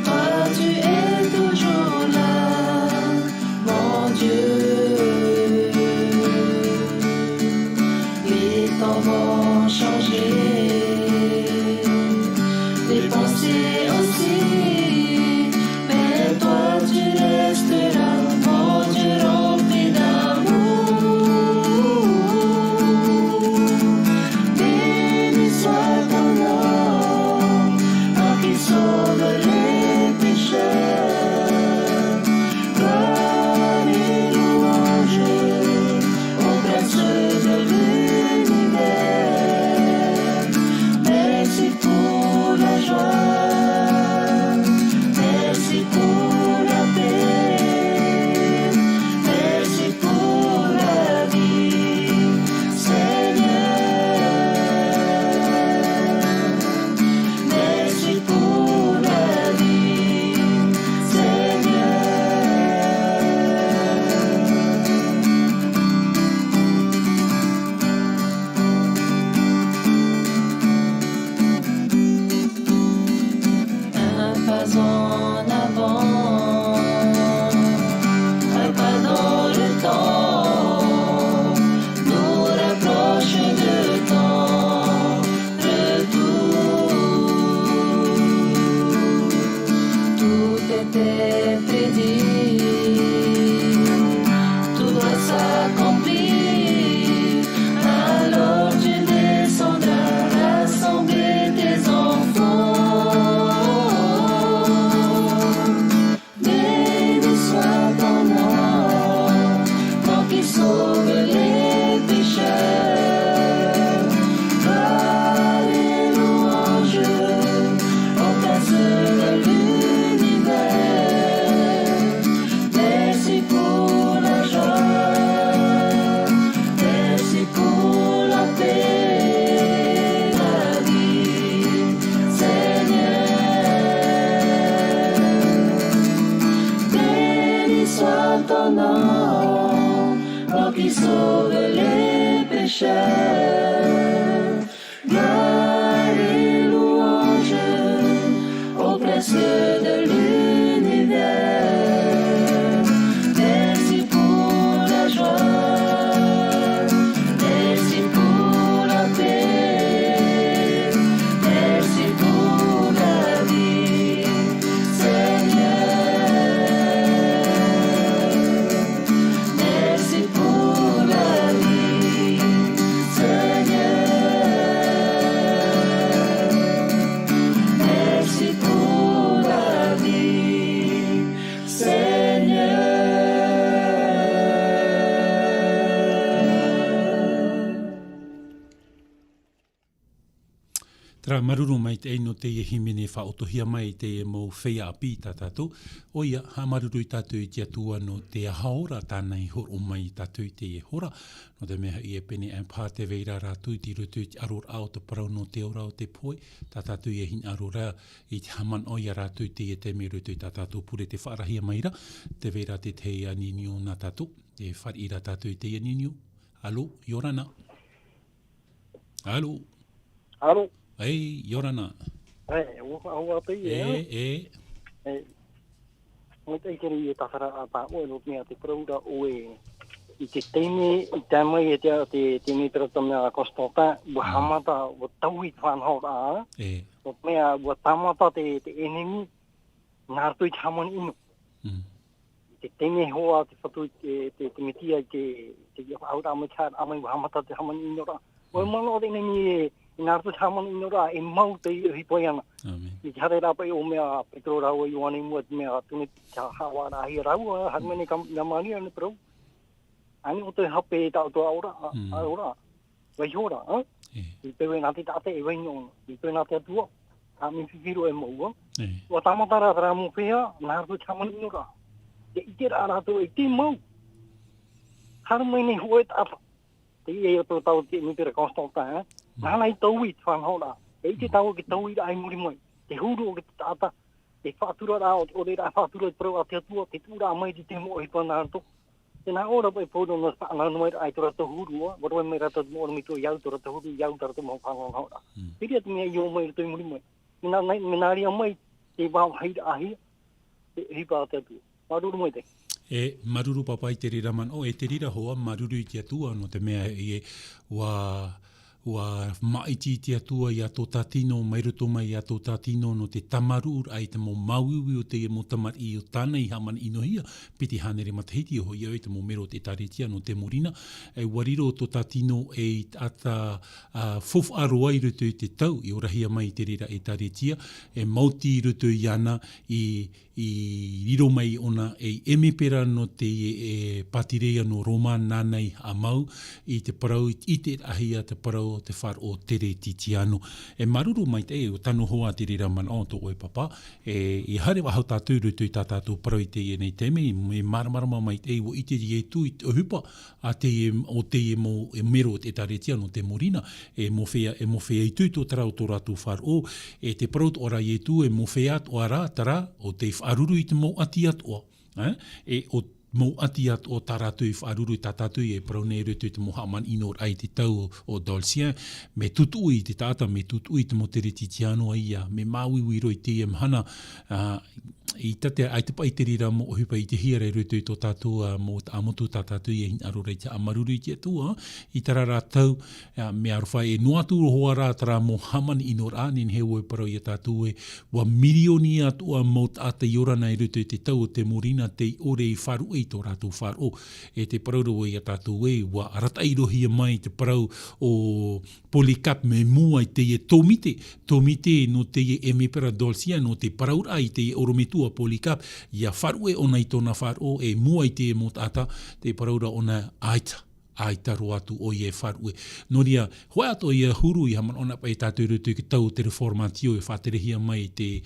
toi tu es toujours là, mon Dieu. Les temps vont changer, les pensées aussi, mais toi tu restes là, mon Dieu rempli d'amour. qui sauve les pécheurs. Gloire et louange au prince de l'univers. Merci pour la joie, merci pour la paix, merci pour la vie, Seigneur. Merci pour la vie, Seigneur. Merci pour la vie, Seigneur. Tra maruru mai te no te himene wha otohia mai te mo whea api tātātou. O ia, ha maruru i tātou i te atua no te haora tānei horo mai i tātou i te hora. No te mea i e pene e pā te veira rātou i te rutu i te aror ao te parau no te ora o te poe. Tātou i e hin arora i te haman o ia rātou i te e te me rutu i tātou pure te whaarahia maira. Te veira te te aninio nā tātou. E whaira tātou i te aninio. Alo, Ora Na. Alo. Aro. Ei, Ora Na. Ua pei E. Mo te kere i tawhara a pā oe no mea te praura oe i te teime, i te mai e te mitra ta mea Constantin, ua hamata, ua tauhi whanhau a, o mea ua tamata te enemi, nā ratu i te hamani inu. Te teime hoa, te whatu te metia i te aura amai kāra amai ua hamata te hamani inu ra. Ua mana o te enemi e nā ratu te hamani inu ra, e mau te i poiana. I te hare rapa i o mea Petro rau i wane mua te mea tune te hawa rahi rau, harmene ka namani ane parau. Ani o te hape e tau toa ora, wai hora, I pewe nā te tate e wai nyon, I pewe nā te atua, a mi whiwhiro e maua. Ua tamatara tara mo whea, nā ratu te hamani inu ra. Te ike rā rātou e te mau. Harmene hoe tata. Te i e o tau te mipira Constantin, nāna I tau I te whanhau rā. E te tau ke tau I rā ai muri mai. Te huru o ke te tata, te whātura rā o re rā whātura I parau a te atua, te tūrā mai te te mo o hipa nā rato. Te nā ora pai pōro na whaana mai rā ai tora te huru o, waroi mai rata mo ora mito iau tora te huru, iau tora te mo whanhau rā. Piri atu mea I o mai rato I muri mai. Mena ria mai te wāu haira ahia, te hipa a te atua. Maruru mai te. E maruru papai te rira man. O e te rira hoa maruru I te atua no te mea I e ua maiti te atua I a tō tātino, mai roto mai I a tō tātino no te tamarur ai te mo mauiwi o te mo tamari o tānei haman inohia, piti hanere matahiti o hoi au te mo mero te taretia no te morina. E wariro o tō tātino e ata fof aroa I roto I te tau, I orahia mai te rira e taretia, e mauti I roto I ana I riro mai ona e emepera no te e patirea no Roma nānei a mau I te parau I te ahia te parau te whar o tere titiano. E maruru mai te o tano hoa te rira man o tō oe papa. I hare wahau tātou rutu I tātou parau I te e nei teme, me maramarama mai te o I te e tu I te hupa a te o te e mo e mero te taretia no te morina. E mo whea I tu tō tara o tō ratu whar o. E te parau ora I tu e mo whea o ara tara o te wharuru I te mo ati atoa. E o mo ati at o taratu I whaaruru I tātatu I e praune rutu te moha man inor ai te tau o Dolcien, me tutui te tāta, me tutui te mo tere titiano ai me māwiwi roi te mhana I tate ai te pai te rira mo hupa I te hiare rutu I tō tātou mo amotu tātatu I hin arorei te amaruru I te atua, I tara rātau me arwhai e noatu hoa rā tara mo haman inor ānin he oi parau I tātou e wa milioni atua mo ata I ora nei rutu I te tau o te morina te ore I wharu I tō rātou wharo. E te parau roi I tātou e wa aratairohia mai te parau o Polycarp me mua I te e tomite no te e emepera Dolcien no te parau ai te e orometua Polycarp ia wharu e ona I tōna wharo e mua I te e mot ata te paraura ona aita roatu o ie wharu e. Noria, hoa ato ia huru I haman ona pa I tātou rutu ki tau te reformatio e whaterehia mai te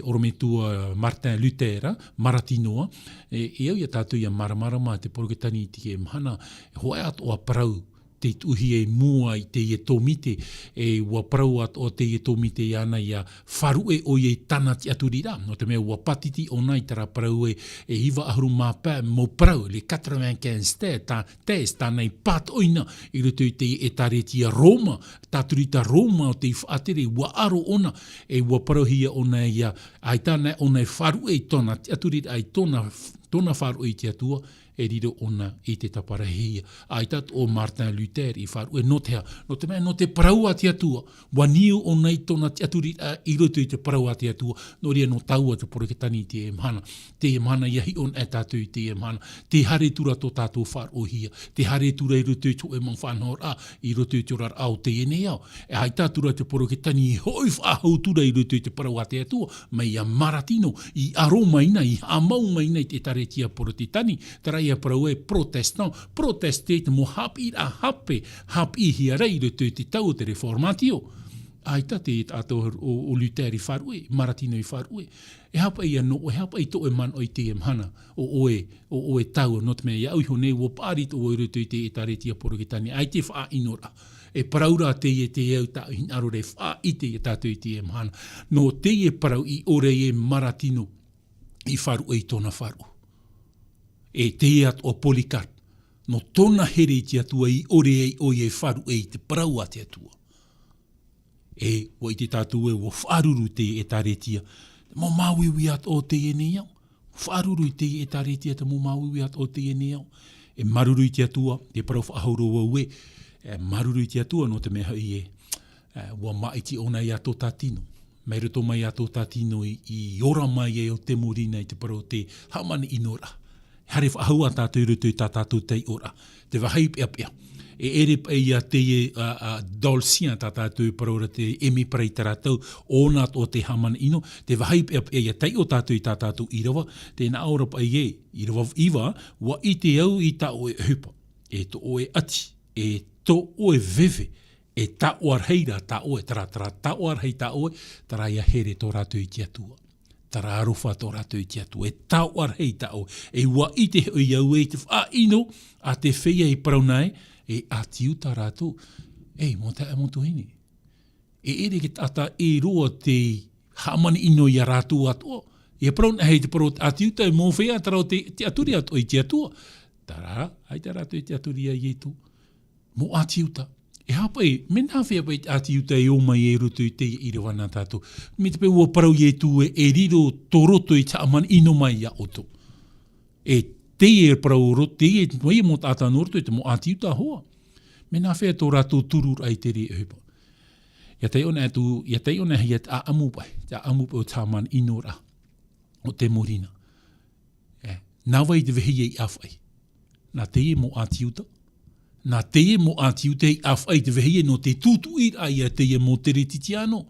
orometua Martin Luther, Maratinoa, e au ia tātou ia maramarama te poroketani ti e mahana, hoa ato a parau te tuhi e mua i te e tomite e ua parau at o te e tomite ana ia wharue o i tana ti aturira. No te mea ua patiti o nai tara parau e hiva ahuru mapā mo parau le 95 test tānei pat oina i rutu i te e taretia Roma, tāturita Roma o te i whaatere ua aro ona e ua parau hia ona ia ai tāna ona e wharue i tona ti aturira ai tona wharue i te atua e riro ona i te taparahia. Ai tat o Martin Luther i wharu e no te mea no te parau ati atua. Waniu o nei tona te aturi i roto i te parau ati atua. No ria no taua te poroketani te emhana. Te emhana iahi on e tātou i te emhana. Te hare tura to tātou wharu hia. Te hare tura i roto i to e mang whanhor a. I roto i te rar au te ene au. E hai tātura te poroketani i hoi whahau tura i roto i te parau ati atua. Mai a maratino i aroma ina, i amau maina i te taretia poroketani. Tara ia parau e protestate mo hapi a hapi hia rei roto i te tau te reformatio. Aita te ato o Luther i wharue, Maratino i wharue. E hapa ia no, e hapa i to e man o i te emhana, o oe tau, no te mea ia ui hone, o pāri to o roto i te taretia poroketani, ai te wha inora. E paraura te au tau hin arore wha i te tātou i te emhana. No te parau i ore e Maratino i wharue i tona wharu. E te at o Polikat, no tona here te atua i ore e o e wharu e te parau a te atua. E o i te tātou e o wharuru te e taretia, mo mauiwi at o te ene au. Wharuru te e taretia te mo mauiwi at o te ene au. E maruru i te atua, te parau whahauro au e, maruru i te atua no te mea i ua maiti ona i ato tatino. Mai roto mai ato tatino i ora mai e o te morina i te parau te hamani inora. Hare whahau a tātou rutu i tātou tei ora. Te wahai pia pia. E ere pa ia te dolsia tātou paraura te emi parai taratau o nā o te hamana ino. Te wahai pia pia ia tei o tātou i tātou irawa. Tēnā aura pa ia irawa iwa wa i te au i tā oe hupa. E to oe ati. E to oe veve. E tā oar heira tā oe. Tara tā oar hei tā oe. Tara ia here tō rātou i te atua. Tara aruwha tō rātou i te atu. E tau ar hei tau. E ua i te hoi au e te wha ino a te whea i paraunai e atiu tā rātou. E, mo te amontu hini. E ere ke tata e roa te hamani ino i a rātou atua. E paraunai hei te parau atiu tā e mō whea tarau te aturi atua i te atua. Tara, hai tā rātou i te aturi a i tu. Mo atiu tā. E hapa e, mena whea pai ati uta e oma e roto i te i rewana tātou. Me te pe ua parau i e tu e riro tō roto i tāman ino mai a oto. E te e parau roto, te e mai mo tātou roto i te mo ati uta hoa. Mena whea tō rātou turur ai te re hupa. Ia tei ona hei a amu pai o tāman ino ra o te morina. Nā wai te vehi e awhai. Nā te e mo ati uta. Nā te e mo ati utei awhai te vehie no te tūtu i ai a te e mo te retiti ano.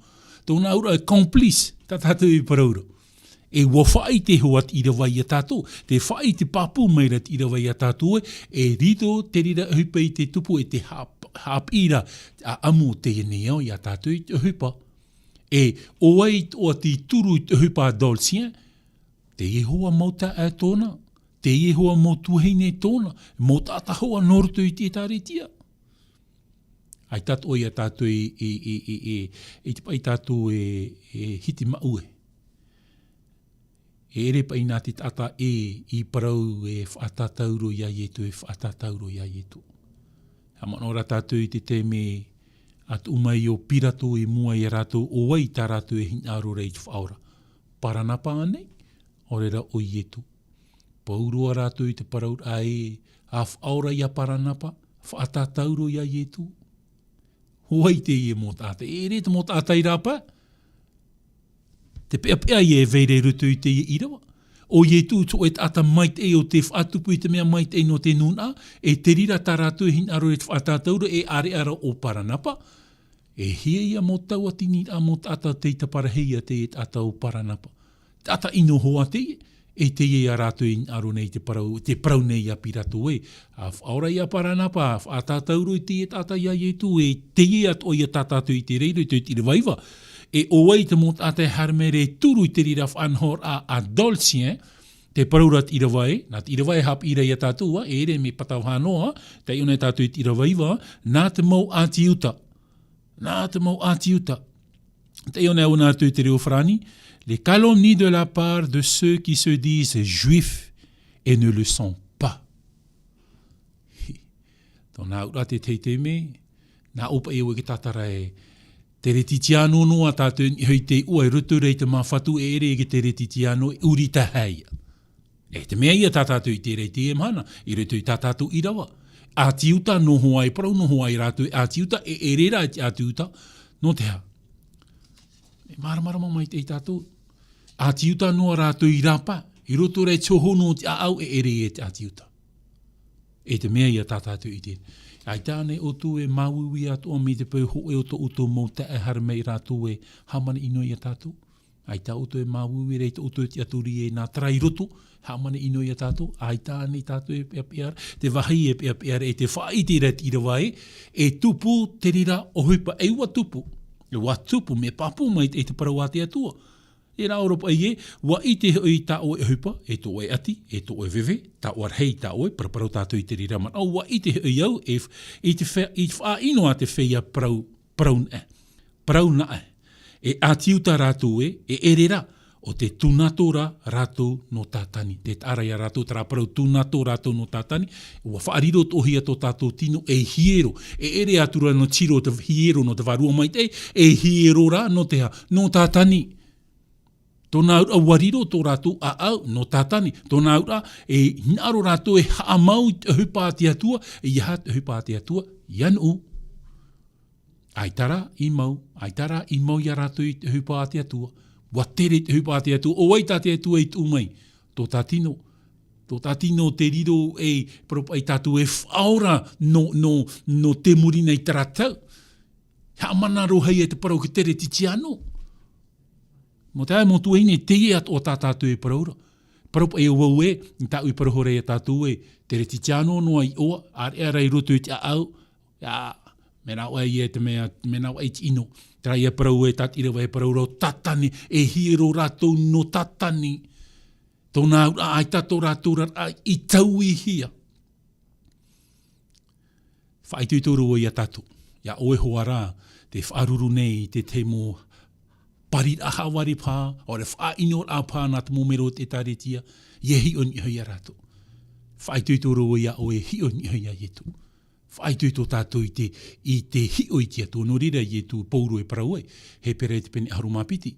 Tōna aura e complice, tā tātou i paraura. E wa whai te hoat i rawa i a tātou. Te whai te papu mai rat i rawa i a tātou e rito te rira hupa i te tupu e te hap ira a amu te eneo i a tātou i te hupa. E oai o te turu i te hupa a dolsien, te e hoa mauta a tōna. Te ie hoa mo tuheine tōna, mo tāta hoa noruto i te taretia. Ai tātou i a tātou te pai tātou e hiti maue. E ere pai nā te tata i parau e whaatatauro ia ietu, Hamanora tātou i te teme at umai o pirato e mua i rato o wai tā rato e hinaro rei te whaora. Paranapa anei, orera o ietu. Paurua rātou i te parau ai, a whaora ia paranapa, whaatatauro ia ietu. Huai te ie mō tātai, e re te mō tātai rāpa. Te pea ie veire rutu i te ie irawa. O ietu to e tata mait e o te whaatupu i te mea mait e no te nuna, e te rira tā rātou hin aro e te whaatatauro e are ara o paranapa. E hia ia mō tau atini a mō tāta te parahia te e tata o paranapa. Tata ino hoa te ie. E te ie a rātou i aro nei te parau nei a pirato e. A whaora i a paranapa, a tātauro i te e tata ia ietu, e te ie at o i a tātātou i te reiro i te tiri waiwa. E o wai te mō tātai harmere turu i te rira whanhor a dolsien, te paraurat irawai, nā te irawai hap ira ia tātua, e ere me patau hanoa, te iona tātua i irawaiwa, nā te mau ātiuta. Nā te mau ātiuta. Te iona au nā tui te reo whrani, les calomnies de la part de ceux qui se disent juifs et ne le sont pas. Tōna ura te teite me, nā opa e oe ki tātara e, te reti tiano noa tātou i hei te ua e rutu rei te mawhatu e ere ki te reti tiano e uri ta heia. E te mea ia tātātou i te rei te emhana, i rutu i tātātou i rawa. Ātiuta no hoa e parau, no hoa i rātou ātiuta e erera i ātiuta, no te ha. E maramarama mai te i tātou. Ātiuta noa rātou i rapa, i rutu rei tōho no te au e ere e te ātiuta. E te mea ia tātātou i te. Ai tāne o tu e mauiwi atu o mi te pau ho e o to uto mō te e haramei rātou e hamana ino i a tātou. Ai tā uto e mauiwi rei te uto e te aturi e nā trai roto, hamana ino i a tātou. Ai tāne tātou e pia piara, te wahi e pia piara e te whaiti ret i rawai, e tupu te rira o huipa, e ua tupu. E ua tupu me papu mai e te parau ate atua. E rā Europa i e, wa i te hoi tā oe e hupa, e tō oe ati, e tō oe vewe, tā oe hei tā oe, paraparau tātou i te rira man. Au, wa i te hoi au, i te wha ino a te whea parau na e. E ātiuta rātou e erera, o te tunatora rātou no tātani. Te tāraia rātou tara parau tunato rātou no tātani, ua whaariro tohia tō tātou tino e hiero. E ere atura no tiro te hiero no te varua mai te, e hiero rā no te ha, no tātani. Tōna ura wariro tō rātou a au no tātani. Tōna ura e hinaro rātou e haamau te hupa ati atua, e iha te hupa ati atua, ianu. Aitara i mau ia rātou i te hupa ati atua. Wa tere te hupa ati atua, o waita ati atua i tū mai. Tō tātino. Tō tātino te riro e tātou e whaora no te murina i taratau. Haamana rohei e te parau ki tere titiano. Mo te ai mo tuaine te e at o tātātou e paraura. Paraupa e wau e, ni tāu i parahore e tātou e, te reti tiano noa i oa, ar e arai roto i te au, me nau ai e te mea, me nau ai te ino. Trai e parau e tat irawa e paraura o tatani, e hiro rātou no tatani. Tōna ai tato rātou i tau i hia. Whaitui tōru o ia tato, ia oe hoa rā, te whaaruru nei te te mō pari aha wari pā, o re wha ino a pā nā te mōmero te tāretia, ye hi on i hoia rātou. Whaitui tōru o ia oe hi on i hoia ietu. Whaitui tō tātou i te hi o i tia tō no rira ietu pauru e parauai, he pere te pene harumapiti.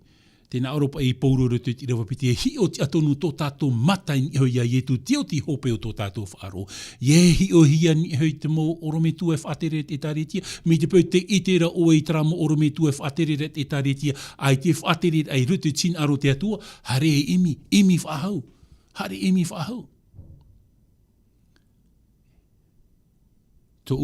Tēnā Europa i pauru roto i rewa piti, e hi o ti atonu tō tātou matai ni hoia ietu, teo ti hope o tō tātou whaaro. Ye hi o hia ni hoi te mō orometu e whaatere te tāretia, me te pau te itera o e tara mō orometu e whaatere te tāretia, ai te whaatere ai rutu tin aro te atua, hare e imi whahau, hare imi whahau. Tō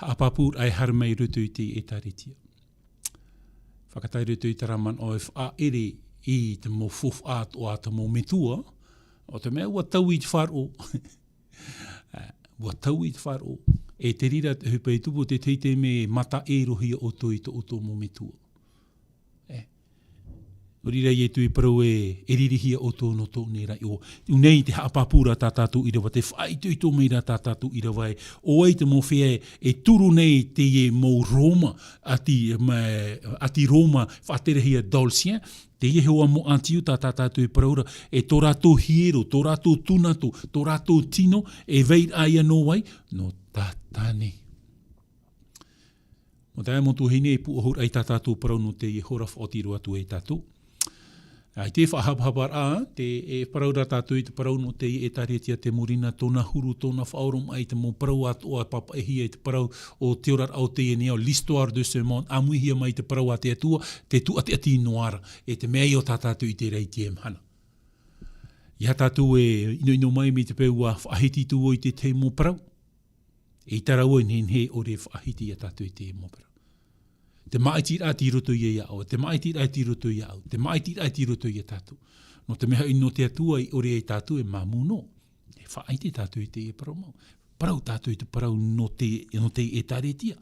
Hapapur ai harmei rutu i te e tāretia. Whakatai rutu i taraman o e wha ere i te mō fof āt o a te mō metua, o te mea ua tau i te wharo. Ua tau i te wharo. E te rira te hupa i tupu te teite me mata e rohia o to i to o mō metua. O rira i tui parau e ririhia o tō no tō nei rai o. Unei te hapapura tā tātou i rawa, te whaitui tō meira tā tātou i rawa e. O ei te mō whea e turu nei te e mō Roma, ati Roma whaterehia Dolcien, te ie hewa mō antiu tā tātou i paraura, e tō rātou hiero, tō rātou tunato, tō rātou tino, e veit aia no wai, no tātane. Mo te ai mō tō hine e pu ohur ai tā tātou parau no te i hora whaotiru atu e tātou. Ai te whahapahapar te e paraura tātou i te parau no te e tāretia te murina, tōna huru, tōna whaorum ai te mō parau atu o papa e hia i te parau o te orar au te enea, o l'histoire de ce monde, amuihia mai te parau a te atua, te tu ate ati noara, e te mea i o tā tātou i te rei te emhana. Ia tātou e ino mai me te peu a whaahiti tu o i te te mō parau, e i tarau e he o re whaahiti a tātou i te mō parau. Te maiti ati roto i au, te maiti ati roto i au, te maiti ati roto i tātou. No te meha ino te atua i ore e tātou e mamuno. E whaaiti tātou i te e parau mau. Parau tātou i te parau no te e tāretia.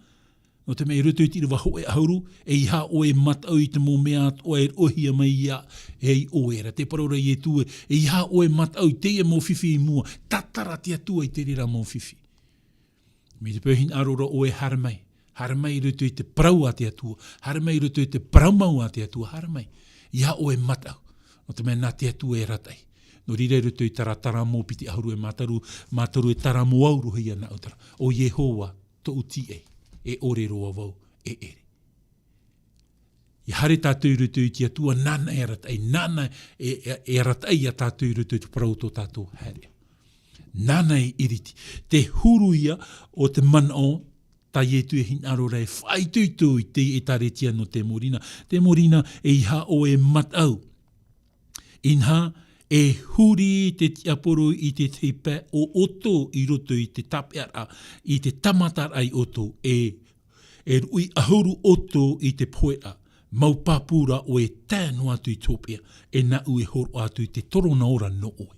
No te mea rutu i tira waho e auru, e iha o e matau i te mō mea at o e ohia mai ia e i oera. Te paraura i e tue, e iha o e matau i te e mō whiwhi i mua, tatara te atua i te rira mō whiwhi. Me te pēhin arora o e haramai. Haramai rutu i te parau a te atua, haramai rutu i te paraumau a te atua, haramai. Iha o e matau. No te mea nā te atua e ratai. No rire rutu i tara mō piti auru e mataru e tara mō auru hia na utara. O Yehowa, to uti e ore roa wau e ere. I hare tātou rutu i te atua, nana e ratai, nana e ratai a tātou rutu i te parau tō tātou hare. Nana e iriti. Te huruia o te manao, ta ietu e hin arora e whaituitu i te e taretia no te morina. Te morina e iha o e matau. Inha e huri te tiaporo i te teipa o oto i roto i te tapeara, i te tamatar ai oto, e rui ahuru oto i te poea, maupapura o e tānu atu i tōpea, e na ue horo atu i te torona ora no oe.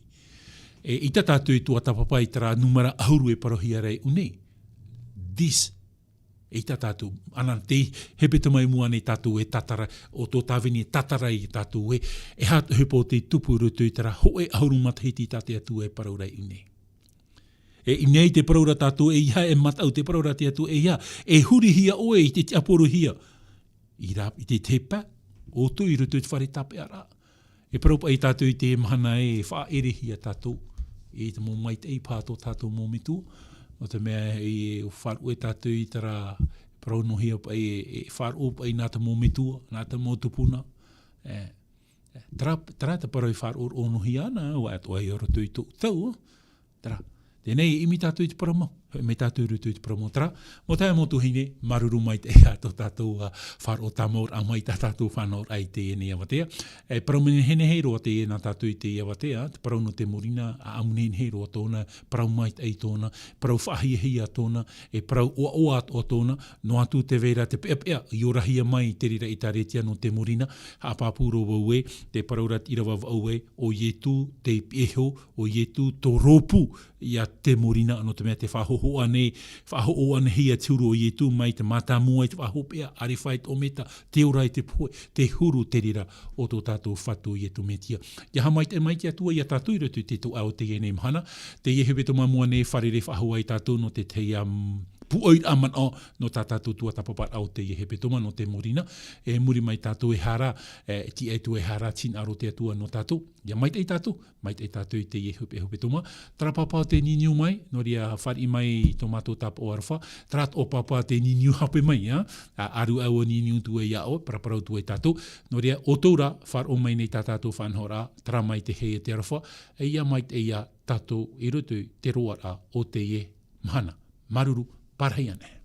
E i tātou i tua tapapai tara numara ahuru e parohia rei unei. This e tātou, ana te hepeta mai mua nei tātou e tatara, o tō tāwini e tatara i tātou e hata hepo te tupu rutu i tara hoe ahuru matahiti tāte atu e paraurei unei. E inei te paraura tātou e iha e matau te paraura te atu e iha, e huri hia oe i te tiaporo hia. I te tepa, o tu i rutu i te whare tape ara. E paraupa i tātou i te mahana e wha ere hia tātou, e te mō mai te i pāto tātou mō mitu, o te mea i wharu e tātou i tara paraunohia pa e wharu pa i nāta mō mitua, nāta mō tupuna. Tara te parau i wharu o nohia ana, o ato ai ora tui tau, tara. Tēnei imi tātou i te paramau, me tātou rutu i te paramau. Tara, mo taia mo tuhine, maruru mai te ea tō tātou wharo tamaur a mai tā tātou whanaur ai te ene awatea. E paraumene hene hei roa te ena tātou i te awatea, te parau no te morina, a amunene hei roa tōna, parau mai te ei tōna, parau whahia hia tōna, e parau oa o tōna, no atu te vera te pea, i orahia mai te rira i taretia no te morina, hapapuro wau e, te paraurat irawa wau e, o ietu te pieho, o ietu tō ropu, ia te morina no te mea te whahoho ane hia turu o ietu mai te mata mua i te whahopea, are whai o meta, te orai te poe, te huru te rira o tō tātou whatu i etu metia. Ia hamai te mai te atua i a tātou i ratu te tō au te ene mhana, te iehebeto mamua ne wharere whahua i tātou no te teia puoi aman o no tātou tua tapapat au te iehepetoma no te morina, e muri mai tātou e hara, ti e tu e hara tin aro te atua no tātou. Ia mai te tātou i te iehepetoma. Tara papa te niniu mai, no ria whari mai tomato tap o arwha, trat o papa te niniu hape mai, aru au o niniu tu e iao, paraparau tu e tātou, no ria o tōra whar o mai nei tātou whanhora, tara mai te hei te arwha, e ia mai te ia tātou i rutu te roara o te ie mahana. Maruru, parhaiane.